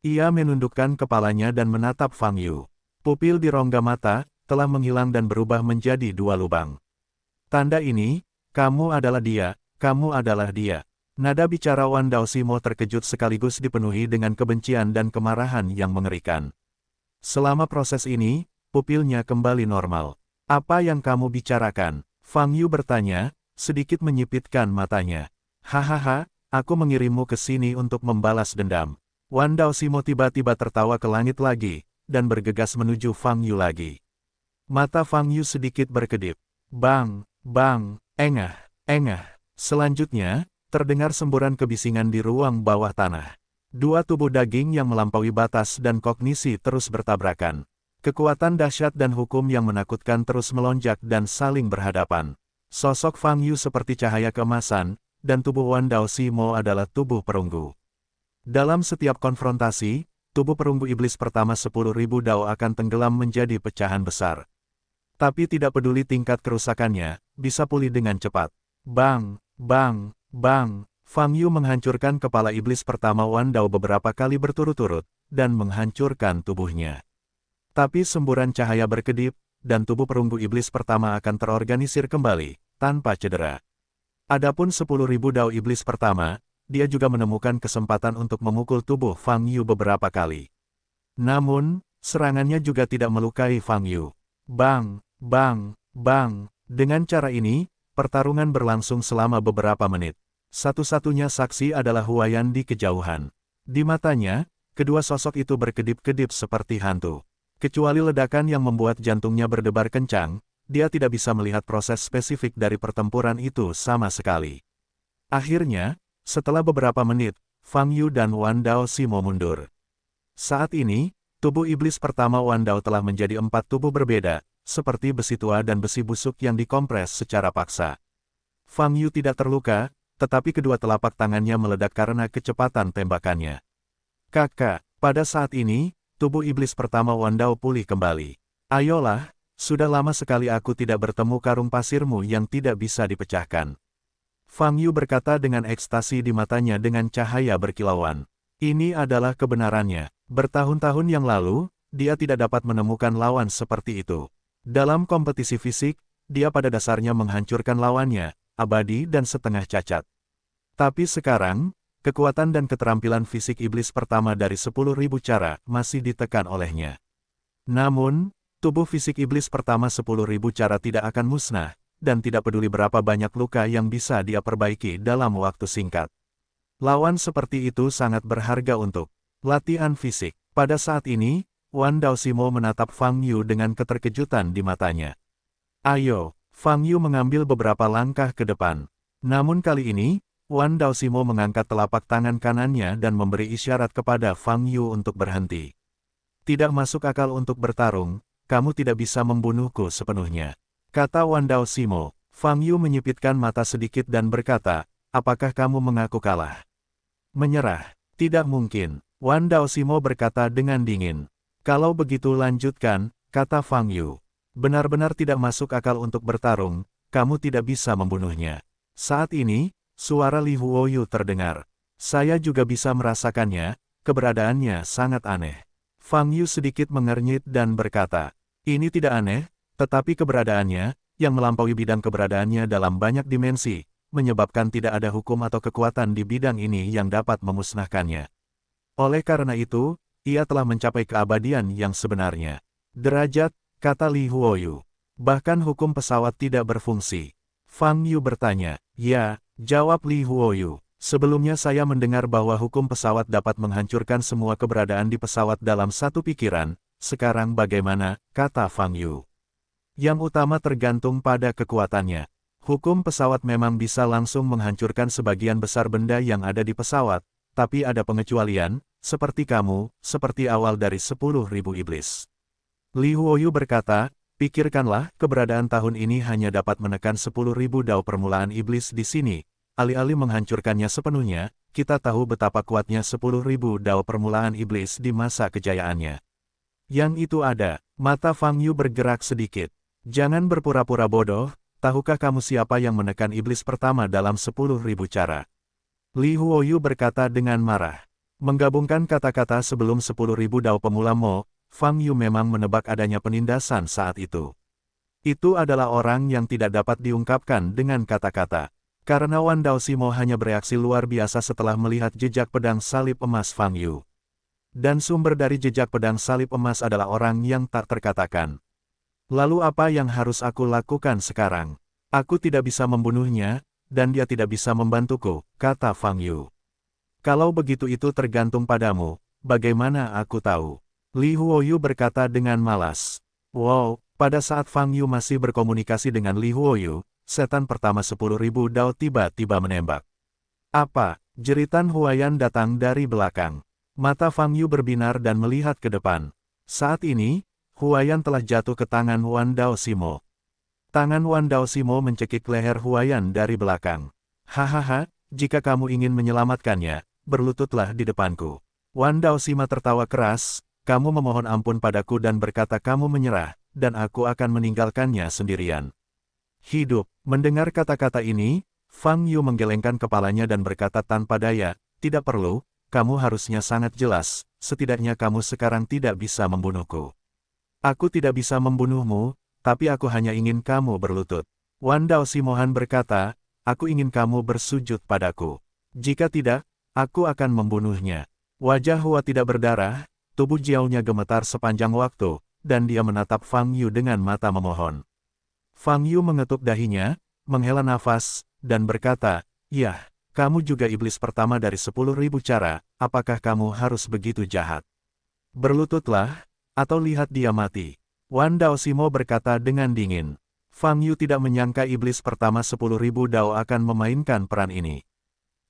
Ia menundukkan kepalanya dan menatap Fang Yu. Pupil di rongga mata, telah menghilang dan berubah menjadi 2 lubang. Tanda ini, kamu adalah dia, kamu adalah dia. Nada bicara Wan Daosimo terkejut sekaligus dipenuhi dengan kebencian dan kemarahan yang mengerikan. Selama proses ini, pupilnya kembali normal. Apa yang kamu bicarakan? Fang Yu bertanya, sedikit menyipitkan matanya. Hahaha, aku mengirimmu ke sini untuk membalas dendam. Wan Daosimo tiba-tiba tertawa ke langit lagi, dan bergegas menuju Fang Yu lagi. Mata Fang Yu sedikit berkedip. Bang, bang, engah. Selanjutnya, terdengar semburan kebisingan di ruang bawah tanah. 2 tubuh daging yang melampaui batas dan kognisi terus bertabrakan. Kekuatan dahsyat dan hukum yang menakutkan terus melonjak dan saling berhadapan. Sosok Fang Yu seperti cahaya keemasan, dan tubuh Wan Daosimo adalah tubuh perunggu. Dalam setiap konfrontasi, tubuh perunggu iblis pertama 10.000 Dao akan tenggelam menjadi pecahan besar. Tapi tidak peduli tingkat kerusakannya, bisa pulih dengan cepat. Bang, bang, bang, Fang Yu menghancurkan kepala iblis pertama Wan Dao beberapa kali berturut-turut, dan menghancurkan tubuhnya. Tapi semburan cahaya berkedip, dan tubuh perunggu iblis pertama akan terorganisir kembali, tanpa cedera. Adapun 10.000 Dao iblis pertama, dia juga menemukan kesempatan untuk memukul tubuh Fang Yu beberapa kali. Namun, serangannya juga tidak melukai Fang Yu. Bang, bang, bang. Dengan cara ini, pertarungan berlangsung selama beberapa menit. Satu-satunya saksi adalah Huayan di kejauhan. Di matanya, kedua sosok itu berkedip-kedip seperti hantu. Kecuali ledakan yang membuat jantungnya berdebar kencang, dia tidak bisa melihat proses spesifik dari pertempuran itu sama sekali. Akhirnya, setelah beberapa menit, Fang Yu dan Wan Daosimo mundur. Saat ini, tubuh iblis pertama Wan Dao telah menjadi 4 tubuh berbeda, seperti besi tua dan besi busuk yang dikompres secara paksa. Fang Yu tidak terluka, tetapi kedua telapak tangannya meledak karena kecepatan tembakannya. Kakak, Pada saat ini, tubuh iblis pertama Wan Dao pulih kembali. Ayolah, sudah lama sekali aku tidak bertemu karung pasirmu yang tidak bisa dipecahkan. Fang Yu berkata dengan ekstasi di matanya dengan cahaya berkilauan. Ini adalah kebenarannya. Bertahun-tahun yang lalu, dia tidak dapat menemukan lawan seperti itu. Dalam kompetisi fisik, dia pada dasarnya menghancurkan lawannya, abadi dan setengah cacat. Tapi sekarang, kekuatan dan keterampilan fisik iblis pertama dari 10.000 cara masih ditekan olehnya. Namun, tubuh fisik iblis pertama 10.000 cara tidak akan musnah, dan tidak peduli berapa banyak luka yang bisa dia perbaiki dalam waktu singkat. Lawan seperti itu sangat berharga untuk latihan fisik. Pada saat ini, Wan Daoximo menatap Fang Yu dengan keterkejutan di matanya. Ayo, Fang Yu mengambil beberapa langkah ke depan. Namun kali ini, Wan Daoximo mengangkat telapak tangan kanannya dan memberi isyarat kepada Fang Yu untuk berhenti. Tidak masuk akal untuk bertarung, kamu tidak bisa membunuhku sepenuhnya, kata Wan Daoximo. Fang Yu menyipitkan mata sedikit dan berkata, apakah kamu mengaku kalah? Menyerah? Tidak mungkin, Wan Daoximo berkata dengan dingin. Kalau begitu lanjutkan, kata Fang Yu. Benar-benar tidak masuk akal untuk bertarung, kamu tidak bisa membunuhnya. Saat ini, suara Li Huoyu terdengar. Saya juga bisa merasakannya, keberadaannya sangat aneh. Fang Yu sedikit mengernyit dan berkata, ini tidak aneh, tetapi keberadaannya, yang melampaui bidang keberadaannya dalam banyak dimensi, menyebabkan tidak ada hukum atau kekuatan di bidang ini yang dapat memusnahkannya. Oleh karena itu, ia telah mencapai keabadian yang sebenarnya. Derajat, kata Li Huoyu. Bahkan hukum pesawat tidak berfungsi. Fang Yu bertanya, ya, jawab Li Huoyu. Sebelumnya saya mendengar bahwa hukum pesawat dapat menghancurkan semua keberadaan di pesawat dalam satu pikiran, sekarang bagaimana, kata Fang Yu. Yang utama tergantung pada kekuatannya. Hukum pesawat memang bisa langsung menghancurkan sebagian besar benda yang ada di pesawat, tapi ada pengecualian, seperti kamu, seperti awal dari 10.000 iblis. Li Huoyu berkata, pikirkanlah, keberadaan tahun ini hanya dapat menekan 10.000 dao permulaan iblis di sini. Alih-alih menghancurkannya sepenuhnya, kita tahu betapa kuatnya 10.000 dao permulaan iblis di masa kejayaannya. Yang itu ada, mata Fang Yu bergerak sedikit. Jangan berpura-pura bodoh, tahukah kamu siapa yang menekan iblis pertama dalam 10.000 cara? Li Huoyu berkata dengan marah. Menggabungkan kata-kata sebelum 10.000 dao pemula Mo, Fang Yu memang menebak adanya penindasan saat itu. Itu adalah orang yang tidak dapat diungkapkan dengan kata-kata. Karena Wan Daoximo hanya bereaksi luar biasa setelah melihat jejak pedang salib emas Fang Yu. Dan sumber dari jejak pedang salib emas adalah orang yang tak terkatakan. Lalu apa yang harus aku lakukan sekarang? Aku tidak bisa membunuhnya, dan dia tidak bisa membantuku, kata Fang Yu. Kalau begitu itu tergantung padamu, bagaimana aku tahu? Li Huoyu berkata dengan malas. Wow, pada saat Fang Yu masih berkomunikasi dengan Li Huoyu, setan pertama 10.000 dao tiba-tiba menembak. Apa? Jeritan Huayan datang dari belakang. Mata Fang Yu berbinar dan melihat ke depan. Saat ini, Huayan telah jatuh ke tangan Wan Daoximo. Tangan Wan Daoximo mencekik leher Huayan dari belakang. Hahaha, jika kamu ingin menyelamatkannya, berlututlah di depanku. Wan Daoximo tertawa keras, kamu memohon ampun padaku dan berkata kamu menyerah, dan aku akan meninggalkannya sendirian. Hidup. Mendengar kata-kata ini, Fang Yu menggelengkan kepalanya dan berkata tanpa daya, tidak perlu, kamu harusnya sangat jelas, setidaknya kamu sekarang tidak bisa membunuhku. Aku tidak bisa membunuhmu, tapi aku hanya ingin kamu berlutut. Wan Daoximohan berkata, aku ingin kamu bersujud padaku. Jika tidak, aku akan membunuhnya. Wajah Hua tidak berdarah, tubuh Jiao-nya gemetar sepanjang waktu, dan dia menatap Fang Yu dengan mata memohon. Fang Yu mengetuk dahinya, menghela nafas, dan berkata, yah, kamu juga iblis pertama dari 10.000 cara, apakah kamu harus begitu jahat? Berlututlah, atau lihat dia mati. Wan Daoximo berkata dengan dingin. Fang Yu tidak menyangka iblis pertama 10.000 dao akan memainkan peran ini.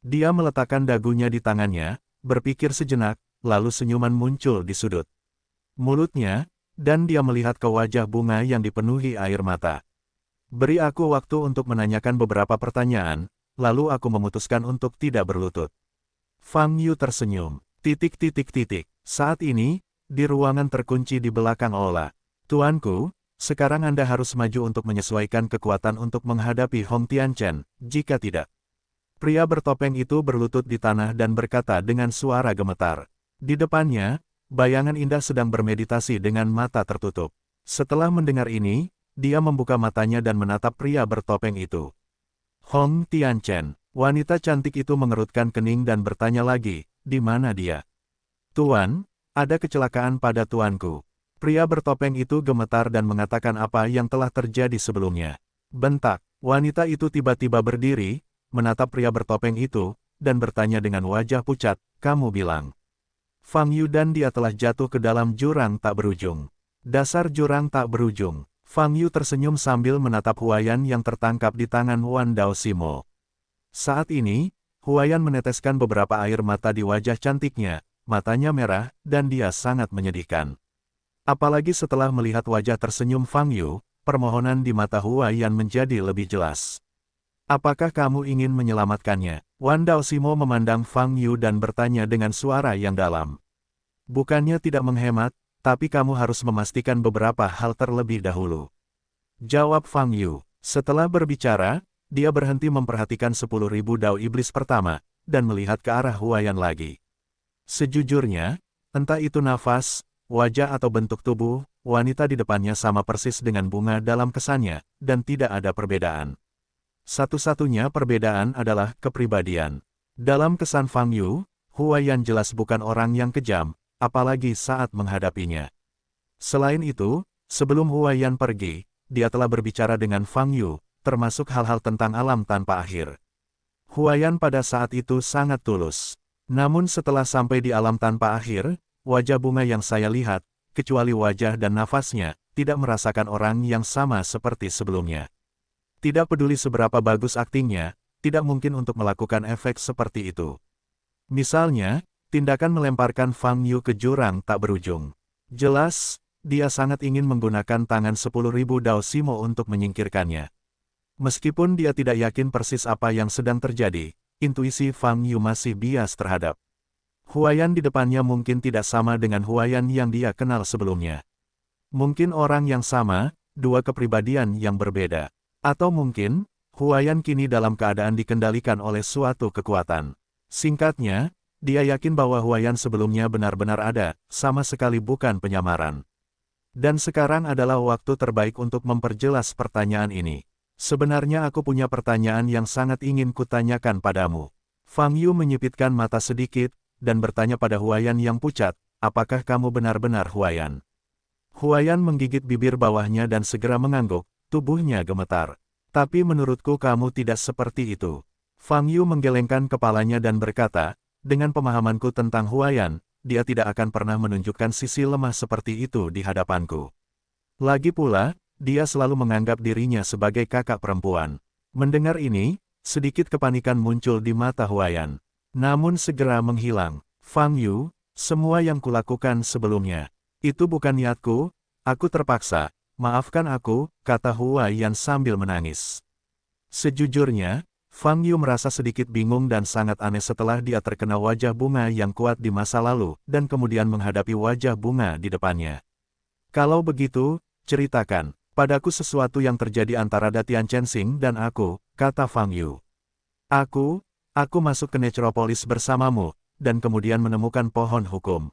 Dia meletakkan dagunya di tangannya, berpikir sejenak, lalu senyuman muncul di sudut mulutnya, dan dia melihat ke wajah bunga yang dipenuhi air mata. Beri aku waktu untuk menanyakan beberapa pertanyaan, lalu aku memutuskan untuk tidak berlutut. Fang Yu tersenyum. Titik. Saat ini, di ruangan terkunci di belakang Ola. Tuanku, sekarang Anda harus maju untuk menyesuaikan kekuatan untuk menghadapi Hong Tianchen, jika tidak. Pria bertopeng itu berlutut di tanah dan berkata dengan suara gemetar. Di depannya, bayangan indah sedang bermeditasi dengan mata tertutup. Setelah mendengar ini, dia membuka matanya dan menatap pria bertopeng itu. Hong Tianchen, wanita cantik itu mengerutkan kening dan bertanya lagi, di mana dia? Tuan, ada kecelakaan pada tuanku. Pria bertopeng itu gemetar dan mengatakan apa yang telah terjadi sebelumnya. Bentak, wanita itu tiba-tiba berdiri, menatap pria bertopeng itu, dan bertanya dengan wajah pucat, kamu bilang. Fang Yu dan dia telah jatuh ke dalam jurang tak berujung. Dasar jurang tak berujung. Fang Yu tersenyum sambil menatap Huayan yang tertangkap di tangan Wan Daoximo. Saat ini, Huayan meneteskan beberapa air mata di wajah cantiknya, matanya merah, dan dia sangat menyedihkan. Apalagi setelah melihat wajah tersenyum Fang Yu, permohonan di mata Huayan menjadi lebih jelas. Apakah kamu ingin menyelamatkannya? Wan Daoximo memandang Fang Yu dan bertanya dengan suara yang dalam. Bukannya tidak menghemat, tapi kamu harus memastikan beberapa hal terlebih dahulu. Jawab Fang Yu. Setelah berbicara, dia berhenti memperhatikan 10.000 dao iblis pertama, dan melihat ke arah Huayan lagi. Sejujurnya, entah itu nafas, wajah atau bentuk tubuh, wanita di depannya sama persis dengan bunga dalam kesannya, dan tidak ada perbedaan. Satu-satunya perbedaan adalah kepribadian. Dalam kesan Fang Yu, Huayan jelas bukan orang yang kejam, apalagi saat menghadapinya. Selain itu, sebelum Huayan pergi, dia telah berbicara dengan Fang Yu, termasuk hal-hal tentang alam tanpa akhir. Huayan pada saat itu sangat tulus. Namun setelah sampai di alam tanpa akhir, wajah bunga yang saya lihat, kecuali wajah dan nafasnya, tidak merasakan orang yang sama seperti sebelumnya. Tidak peduli seberapa bagus aktingnya, tidak mungkin untuk melakukan efek seperti itu. Misalnya, tindakan melemparkan Fang Yu ke jurang tak berujung. Jelas, dia sangat ingin menggunakan tangan 10.000 Daoximo untuk menyingkirkannya. Meskipun dia tidak yakin persis apa yang sedang terjadi, intuisi Fang Yu masih bias terhadap Huayan di depannya mungkin tidak sama dengan Huayan yang dia kenal sebelumnya. Mungkin orang yang sama, dua kepribadian yang berbeda. Atau mungkin, Huayan kini dalam keadaan dikendalikan oleh suatu kekuatan. Singkatnya, dia yakin bahwa Huayan sebelumnya benar-benar ada, sama sekali bukan penyamaran. Dan sekarang adalah waktu terbaik untuk memperjelas pertanyaan ini. Sebenarnya aku punya pertanyaan yang sangat ingin kutanyakan padamu. Fang Yu menyipitkan mata sedikit, dan bertanya pada Huayan yang pucat, apakah kamu benar-benar Huayan? Huayan menggigit bibir bawahnya dan segera mengangguk, tubuhnya gemetar. Tapi menurutku kamu tidak seperti itu. Fang Yu menggelengkan kepalanya dan berkata, dengan pemahamanku tentang Huayan, dia tidak akan pernah menunjukkan sisi lemah seperti itu di hadapanku. Lagi pula, dia selalu menganggap dirinya sebagai kakak perempuan. Mendengar ini, sedikit kepanikan muncul di mata Huayan. Namun segera menghilang. Fang Yu, semua yang kulakukan sebelumnya. Itu bukan niatku, aku terpaksa. Maafkan aku, kata Huayan sambil menangis. Sejujurnya, Fang Yu merasa sedikit bingung dan sangat aneh setelah dia terkena wajah bunga yang kuat di masa lalu, dan kemudian menghadapi wajah bunga di depannya. Kalau begitu, ceritakan padaku sesuatu yang terjadi antara Datian Chensing dan aku, kata Fang Yu. Aku masuk ke Necropolis bersamamu, dan kemudian menemukan pohon hukum.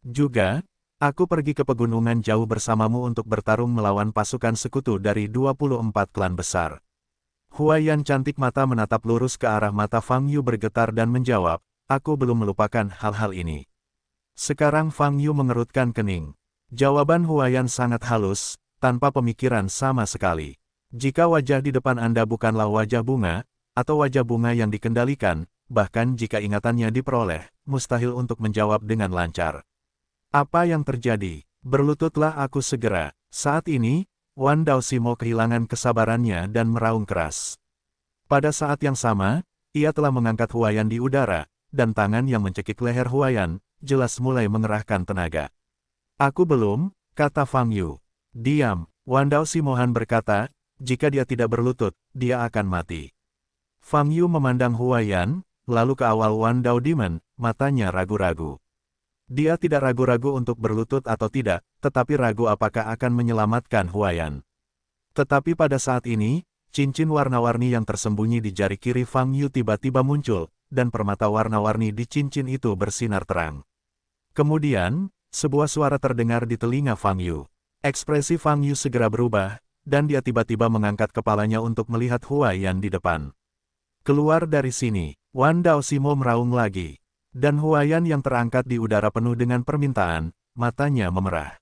Juga, aku pergi ke pegunungan jauh bersamamu untuk bertarung melawan pasukan sekutu dari 24 klan besar. Huayan cantik mata menatap lurus ke arah mata Fang Yu bergetar dan menjawab, aku belum melupakan hal-hal ini. Sekarang Fang Yu mengerutkan kening. Jawaban Huayan sangat halus, tanpa pemikiran sama sekali. Jika wajah di depan Anda bukanlah wajah bunga, atau wajah bunga yang dikendalikan, bahkan jika ingatannya diperoleh, mustahil untuk menjawab dengan lancar. Apa yang terjadi? Berlututlah aku segera. Saat ini, Wan Daoximo kehilangan kesabarannya dan meraung keras. Pada saat yang sama, ia telah mengangkat Huayan di udara, dan tangan yang mencekik leher Huayan, jelas mulai mengerahkan tenaga. Aku belum, kata Fang Yu. Diam, Wan Daoximohan berkata, jika dia tidak berlutut, dia akan mati. Fang Yu memandang Huayan, lalu ke awal Wan Dao Demon, matanya ragu-ragu. Dia tidak ragu-ragu untuk berlutut atau tidak, tetapi ragu apakah akan menyelamatkan Huaiyan. Tetapi pada saat ini, cincin warna-warni yang tersembunyi di jari kiri Fang Yu tiba-tiba muncul, dan permata warna-warni di cincin itu bersinar terang. Kemudian, sebuah suara terdengar di telinga Fang Yu. Ekspresi Fang Yu segera berubah, dan dia tiba-tiba mengangkat kepalanya untuk melihat Huaiyan di depan. Keluar dari sini, Wan Daoximo meraung lagi. Dan Huaiyan yang terangkat di udara penuh dengan permintaan, matanya memerah.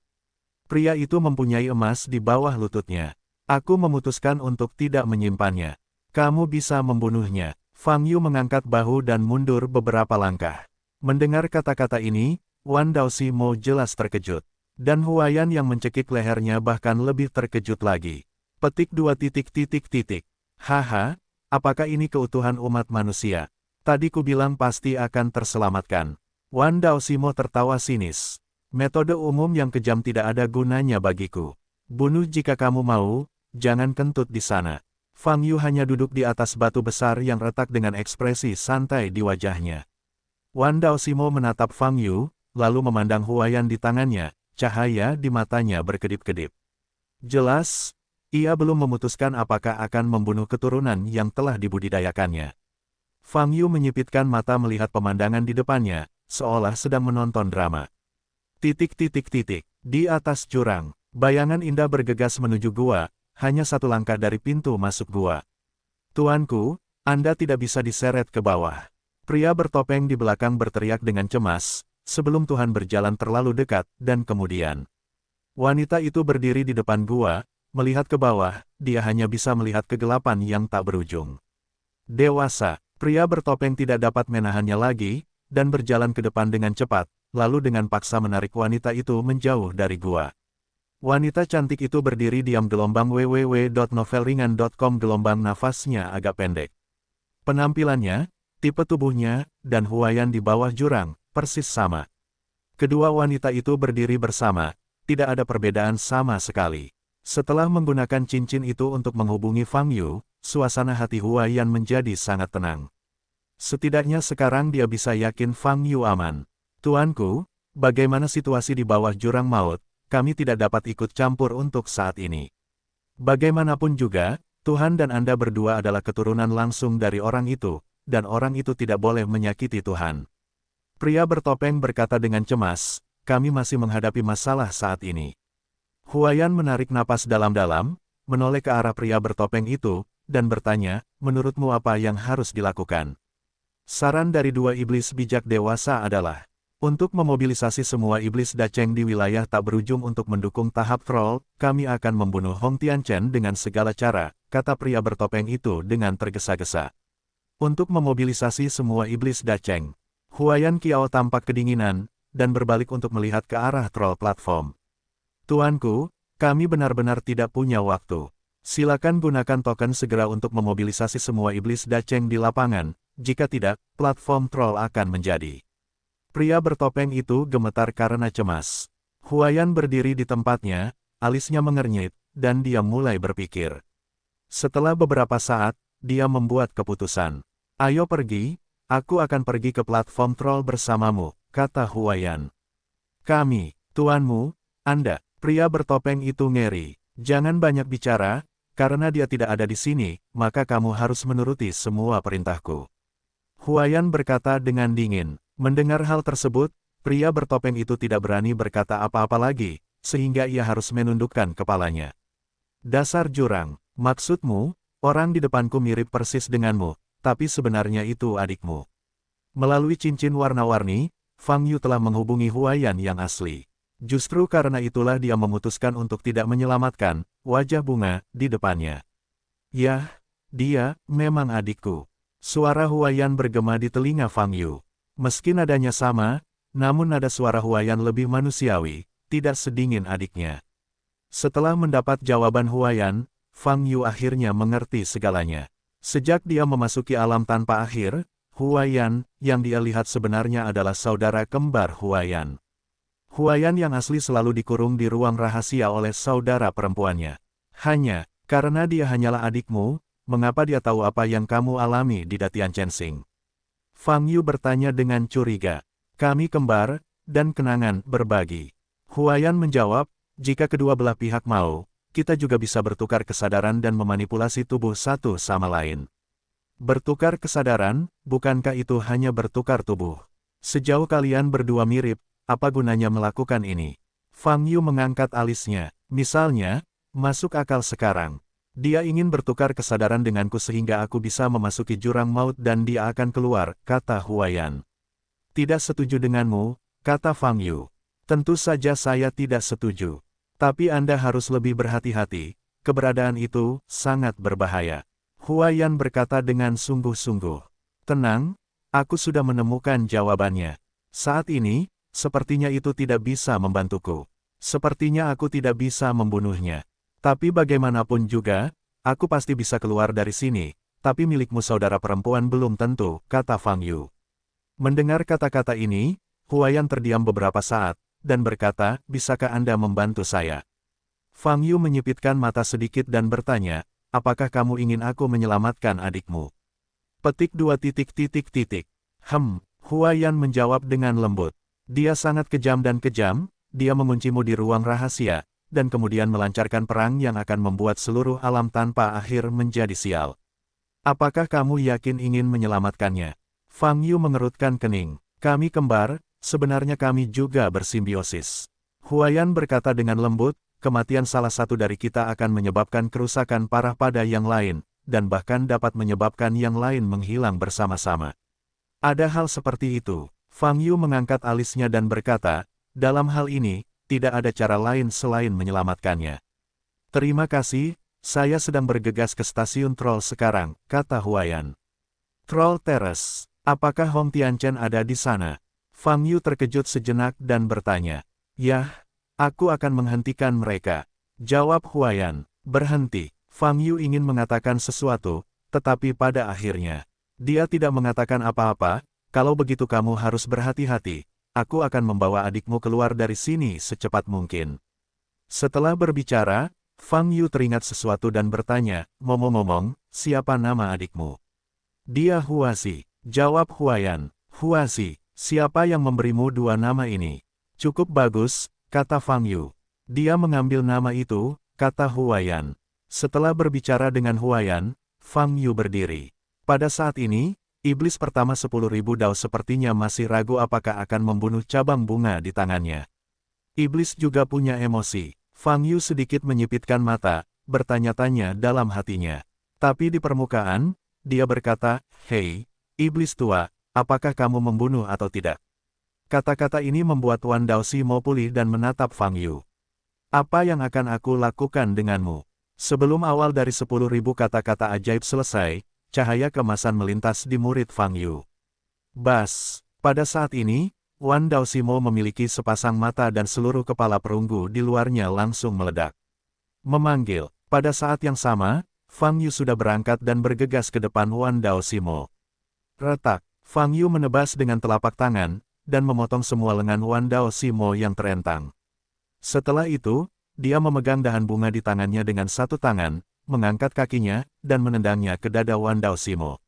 Pria itu mempunyai emas di bawah lututnya. Aku memutuskan untuk tidak menyimpannya. Kamu bisa membunuhnya. Fang Yu mengangkat bahu dan mundur beberapa langkah. Mendengar kata-kata ini, Wan Daoximo jelas terkejut. Dan Huaiyan yang mencekik lehernya bahkan lebih terkejut lagi. Petik 2. Haha, apakah ini keutuhan umat manusia? Tadi ku bilang pasti akan terselamatkan. Wan Daoximo tertawa sinis. Metode umum yang kejam tidak ada gunanya bagiku. Bunuh jika kamu mau, jangan kentut di sana. Fang Yu hanya duduk di atas batu besar yang retak dengan ekspresi santai di wajahnya. Wan Daoximo menatap Fang Yu, lalu memandang Huaiyan di tangannya, cahaya di matanya berkedip-kedip. Jelas, ia belum memutuskan apakah akan membunuh keturunan yang telah dibudidayakannya. Fang Yu menyipitkan mata melihat pemandangan di depannya, seolah sedang menonton drama. Di atas jurang, bayangan indah bergegas menuju gua, hanya satu langkah dari pintu masuk gua. Tuanku, Anda tidak bisa diseret ke bawah. Pria bertopeng di belakang berteriak dengan cemas, sebelum Tuhan berjalan terlalu dekat, dan kemudian. Wanita itu berdiri di depan gua, melihat ke bawah, dia hanya bisa melihat kegelapan yang tak berujung. Dewasa. Pria bertopeng tidak dapat menahannya lagi, dan berjalan ke depan dengan cepat, lalu dengan paksa menarik wanita itu menjauh dari gua. Wanita cantik itu berdiri diam. www.novelringan.com. Nafasnya agak pendek. Penampilannya, tipe tubuhnya, dan Huaiyan di bawah jurang, persis sama. Kedua wanita itu berdiri bersama, tidak ada perbedaan sama sekali. Setelah menggunakan cincin itu untuk menghubungi Fang Yu, suasana hati Huaiyan menjadi sangat tenang. Setidaknya sekarang dia bisa yakin Fang Yu aman. Tuanku, bagaimana situasi di bawah jurang maut? Kami tidak dapat ikut campur untuk saat ini. Bagaimanapun juga, Tuhan dan Anda berdua adalah keturunan langsung dari orang itu, dan orang itu tidak boleh menyakiti Tuhan. Pria bertopeng berkata dengan cemas, kami masih menghadapi masalah saat ini. Huaiyan menarik napas dalam-dalam, menoleh ke arah pria bertopeng itu, dan bertanya, menurutmu apa yang harus dilakukan? Saran dari dua iblis bijak dewasa adalah, untuk memobilisasi semua iblis daceng di wilayah tak berujung untuk mendukung tahap troll, kami akan membunuh Hong Tianchen dengan segala cara, kata pria bertopeng itu dengan tergesa-gesa. Untuk memobilisasi semua iblis daceng. Huaiyan Qiao tampak kedinginan, dan berbalik untuk melihat ke arah troll platform. Tuanku, kami benar-benar tidak punya waktu. Silakan gunakan token segera untuk memobilisasi semua iblis daceng di lapangan, jika tidak, platform troll akan menjadi. Pria bertopeng itu gemetar karena cemas. Huaiyan berdiri di tempatnya, alisnya mengernyit, dan dia mulai berpikir. Setelah beberapa saat, dia membuat keputusan. Ayo pergi, aku akan pergi ke platform troll bersamamu, kata Huaiyan. Kami, tuanmu, Anda, pria bertopeng itu ngeri. Jangan banyak bicara, karena dia tidak ada di sini, maka kamu harus menuruti semua perintahku. Huaiyan berkata dengan dingin. Mendengar hal tersebut, pria bertopeng itu tidak berani berkata apa-apa lagi, sehingga ia harus menundukkan kepalanya. Dasar jurang, maksudmu, orang di depanku mirip persis denganmu, tapi sebenarnya itu adikmu. Melalui cincin warna-warni, Fang Yu telah menghubungi Huaiyan yang asli. Justru karena itulah dia memutuskan untuk tidak menyelamatkan wajah bunga di depannya. Yah, dia memang adikku. Suara Huaiyan bergema di telinga Fang Yu. Meski nadanya sama, namun nada suara Huaiyan lebih manusiawi, tidak sedingin adiknya. Setelah mendapat jawaban Huaiyan, Fang Yu akhirnya mengerti segalanya. Sejak dia memasuki alam tanpa akhir, Huaiyan yang dia lihat sebenarnya adalah saudara kembar Huaiyan. Huaiyan yang asli selalu dikurung di ruang rahasia oleh saudara perempuannya. Hanya, karena dia hanyalah adikmu, mengapa dia tahu apa yang kamu alami di Datian Chensing? Fang Yu bertanya dengan curiga. Kami kembar, dan kenangan berbagi. Huayan menjawab, jika kedua belah pihak mau, kita juga bisa bertukar kesadaran dan memanipulasi tubuh satu sama lain. Bertukar kesadaran, bukankah itu hanya bertukar tubuh? Sejauh kalian berdua mirip, apa gunanya melakukan ini? Fang Yu mengangkat alisnya. Misalnya, masuk akal sekarang. Dia ingin bertukar kesadaran denganku sehingga aku bisa memasuki jurang maut dan dia akan keluar, kata Huayan. Tidak setuju denganmu, kata Fang Yu. Tentu saja saya tidak setuju. Tapi Anda harus lebih berhati-hati, keberadaan itu sangat berbahaya. Huayan berkata dengan sungguh-sungguh. Tenang, aku sudah menemukan jawabannya. Saat ini, sepertinya itu tidak bisa membantuku. Sepertinya aku tidak bisa membunuhnya. Tapi bagaimanapun juga, aku pasti bisa keluar dari sini, tapi milikmu saudara perempuan belum tentu, kata Fang Yu. Mendengar kata-kata ini, Huayan terdiam beberapa saat, dan berkata, bisakah Anda membantu saya? Fang Yu menyipitkan mata sedikit dan bertanya, apakah kamu ingin aku menyelamatkan adikmu? Petik 2 titik titik titik. Huayan menjawab dengan lembut. Dia sangat kejam dan kejam, dia menguncimu di ruang rahasia, dan kemudian melancarkan perang yang akan membuat seluruh alam tanpa akhir menjadi sial. Apakah kamu yakin ingin menyelamatkannya? Fang Yu mengerutkan kening. Kami kembar, sebenarnya kami juga bersimbiosis. Huayan berkata dengan lembut, kematian salah satu dari kita akan menyebabkan kerusakan parah pada yang lain, dan bahkan dapat menyebabkan yang lain menghilang bersama-sama. Ada hal seperti itu. Fang Yu mengangkat alisnya dan berkata, dalam hal ini, tidak ada cara lain selain menyelamatkannya. Terima kasih, saya sedang bergegas ke stasiun Troll sekarang, kata Huayan. Troll Terrace, apakah Hong Tianchen ada di sana? Fang Yu terkejut sejenak dan bertanya. Yah, aku akan menghentikan mereka. Jawab Huayan. Berhenti. Fang Yu ingin mengatakan sesuatu, tetapi pada akhirnya, dia tidak mengatakan apa-apa. Kalau begitu kamu harus berhati-hati. Aku akan membawa adikmu keluar dari sini secepat mungkin. Setelah berbicara, Fang Yu teringat sesuatu dan bertanya, ngomong-ngomong, siapa nama adikmu? Dia Huazi. Jawab Huayan. Huazi, siapa yang memberimu dua nama ini? Cukup bagus, kata Fang Yu. Dia mengambil nama itu, kata Huayan. Setelah berbicara dengan Huayan, Fang Yu berdiri. Pada saat ini, iblis pertama 10.000 dao sepertinya masih ragu apakah akan membunuh cabang bunga di tangannya. Iblis juga punya emosi. Fang Yu sedikit menyipitkan mata, bertanya-tanya dalam hatinya. Tapi di permukaan, dia berkata, hei, iblis tua, apakah kamu membunuh atau tidak? Kata-kata ini membuat Wan Daoximo pulih dan menatap Fang Yu. Apa yang akan aku lakukan denganmu? Sebelum awal dari 10.000 kata-kata ajaib selesai, cahaya kemasan melintas di murid Fang Yu. Bas, pada saat ini, Wan Daoximo memiliki sepasang mata dan seluruh kepala perunggu di luarnya langsung meledak. Memanggil, pada saat yang sama, Fang Yu sudah berangkat dan bergegas ke depan Wan Daoximo. Retak, Fang Yu menebas dengan telapak tangan, dan memotong semua lengan Wan Daoximo yang terentang. Setelah itu, dia memegang dahan bunga di tangannya dengan satu tangan, mengangkat kakinya, dan menendangnya ke dada Wan Daoximo.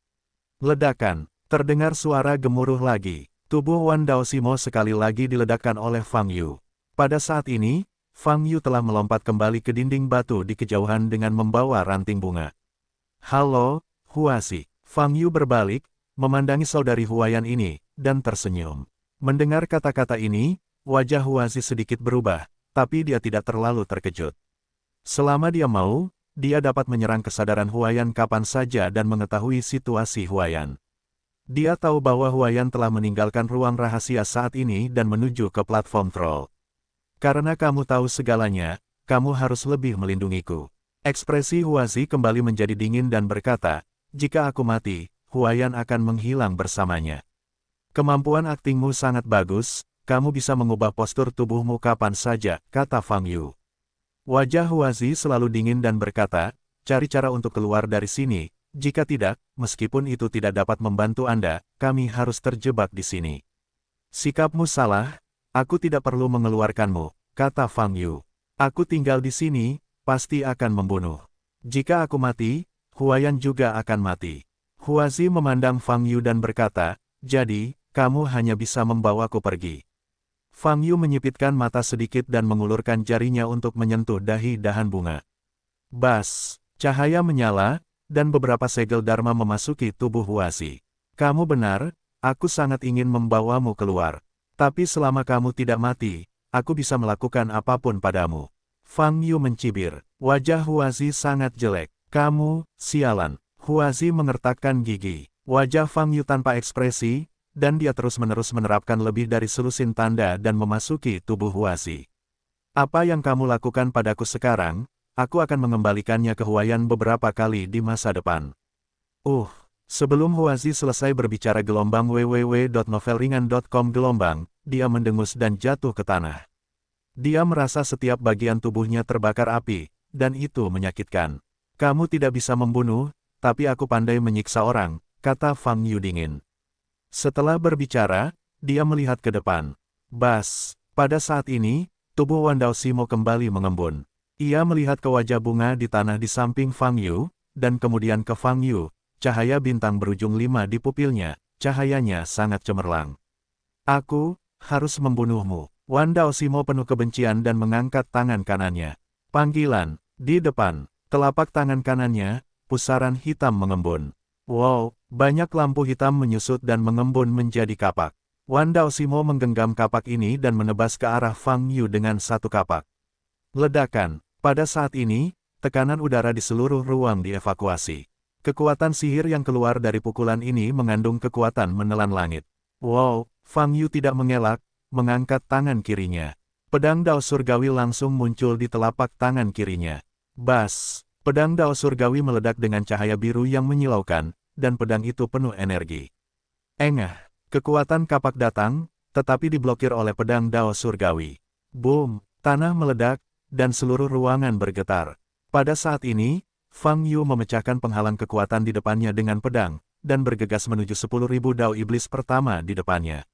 Ledakan, terdengar suara gemuruh lagi. Tubuh Wan Daoximo sekali lagi diledakkan oleh Fang Yu. Pada saat ini, Fang Yu telah melompat kembali ke dinding batu di kejauhan dengan membawa ranting bunga. Halo, Huazi. Fang Yu berbalik, memandangi saudari Huayan ini, dan tersenyum. Mendengar kata-kata ini, wajah Huazi sedikit berubah, tapi dia tidak terlalu terkejut. Selama dia mau, dia dapat menyerang kesadaran Huayan kapan saja dan mengetahui situasi Huayan. Dia tahu bahwa Huayan telah meninggalkan ruang rahasia saat ini dan menuju ke platform troll. Karena kamu tahu segalanya, kamu harus lebih melindungiku. Ekspresi Huazi kembali menjadi dingin dan berkata, jika aku mati, Huayan akan menghilang bersamanya. Kemampuan aktingmu sangat bagus, kamu bisa mengubah postur tubuhmu kapan saja, kata Fang Yu. Wajah Huazi selalu dingin dan berkata, cari cara untuk keluar dari sini, jika tidak, meskipun itu tidak dapat membantu Anda, kami harus terjebak di sini. Sikapmu salah, aku tidak perlu mengeluarkanmu, kata Fang Yu. Aku tinggal di sini, pasti akan membunuh. Jika aku mati, Huayan juga akan mati. Huazi memandang Fang Yu dan berkata, jadi, kamu hanya bisa membawaku pergi. Fang Yu menyipitkan mata sedikit dan mengulurkan jarinya untuk menyentuh dahi dahan bunga. Bas, cahaya menyala, dan beberapa segel Dharma memasuki tubuh Huasi. Kamu benar, aku sangat ingin membawamu keluar. Tapi selama kamu tidak mati, aku bisa melakukan apapun padamu. Fang Yu mencibir. Wajah Huasi sangat jelek. Kamu, sialan. Huasi mengertakkan gigi. Wajah Fang Yu tanpa ekspresi, dan dia terus-menerus menerapkan lebih dari selusin tanda dan memasuki tubuh Huasi. Apa yang kamu lakukan padaku sekarang, aku akan mengembalikannya ke Huayan beberapa kali di masa depan. Sebelum Huasi selesai berbicara gelombang www.novelringan.com gelombang, dia mendengus dan jatuh ke tanah. Dia merasa setiap bagian tubuhnya terbakar api, dan itu menyakitkan. Kamu tidak bisa membunuh, tapi aku pandai menyiksa orang, kata Fang Yu dingin. Setelah berbicara, dia melihat ke depan. Bas, pada saat ini, tubuh Wan Daoximo kembali mengembun. Ia melihat ke wajah bunga di tanah di samping Fang Yu, dan kemudian ke Fang Yu. Cahaya bintang berujung 5 di pupilnya, cahayanya sangat cemerlang. Aku harus membunuhmu. Wan Daoximo penuh kebencian dan mengangkat tangan kanannya. Panggilan, di depan, telapak tangan kanannya, pusaran hitam mengembun. Wow, banyak lampu hitam menyusut dan mengembun menjadi kapak. Wan Daoximo menggenggam kapak ini dan menebas ke arah Fang Yu dengan satu kapak. Ledakan. Pada saat ini, tekanan udara di seluruh ruang dievakuasi. Kekuatan sihir yang keluar dari pukulan ini mengandung kekuatan menelan langit. Wow, Fang Yu tidak mengelak, mengangkat tangan kirinya. Pedang Dao Surgawi langsung muncul di telapak tangan kirinya. Bas! Pedang Dao Surgawi meledak dengan cahaya biru yang menyilaukan, dan pedang itu penuh energi. Engah! Kekuatan kapak datang, tetapi diblokir oleh pedang Dao Surgawi. Boom! Tanah meledak, dan seluruh ruangan bergetar. Pada saat ini, Fang Yu memecahkan penghalang kekuatan di depannya dengan pedang, dan bergegas menuju 10.000 Dao Iblis pertama di depannya.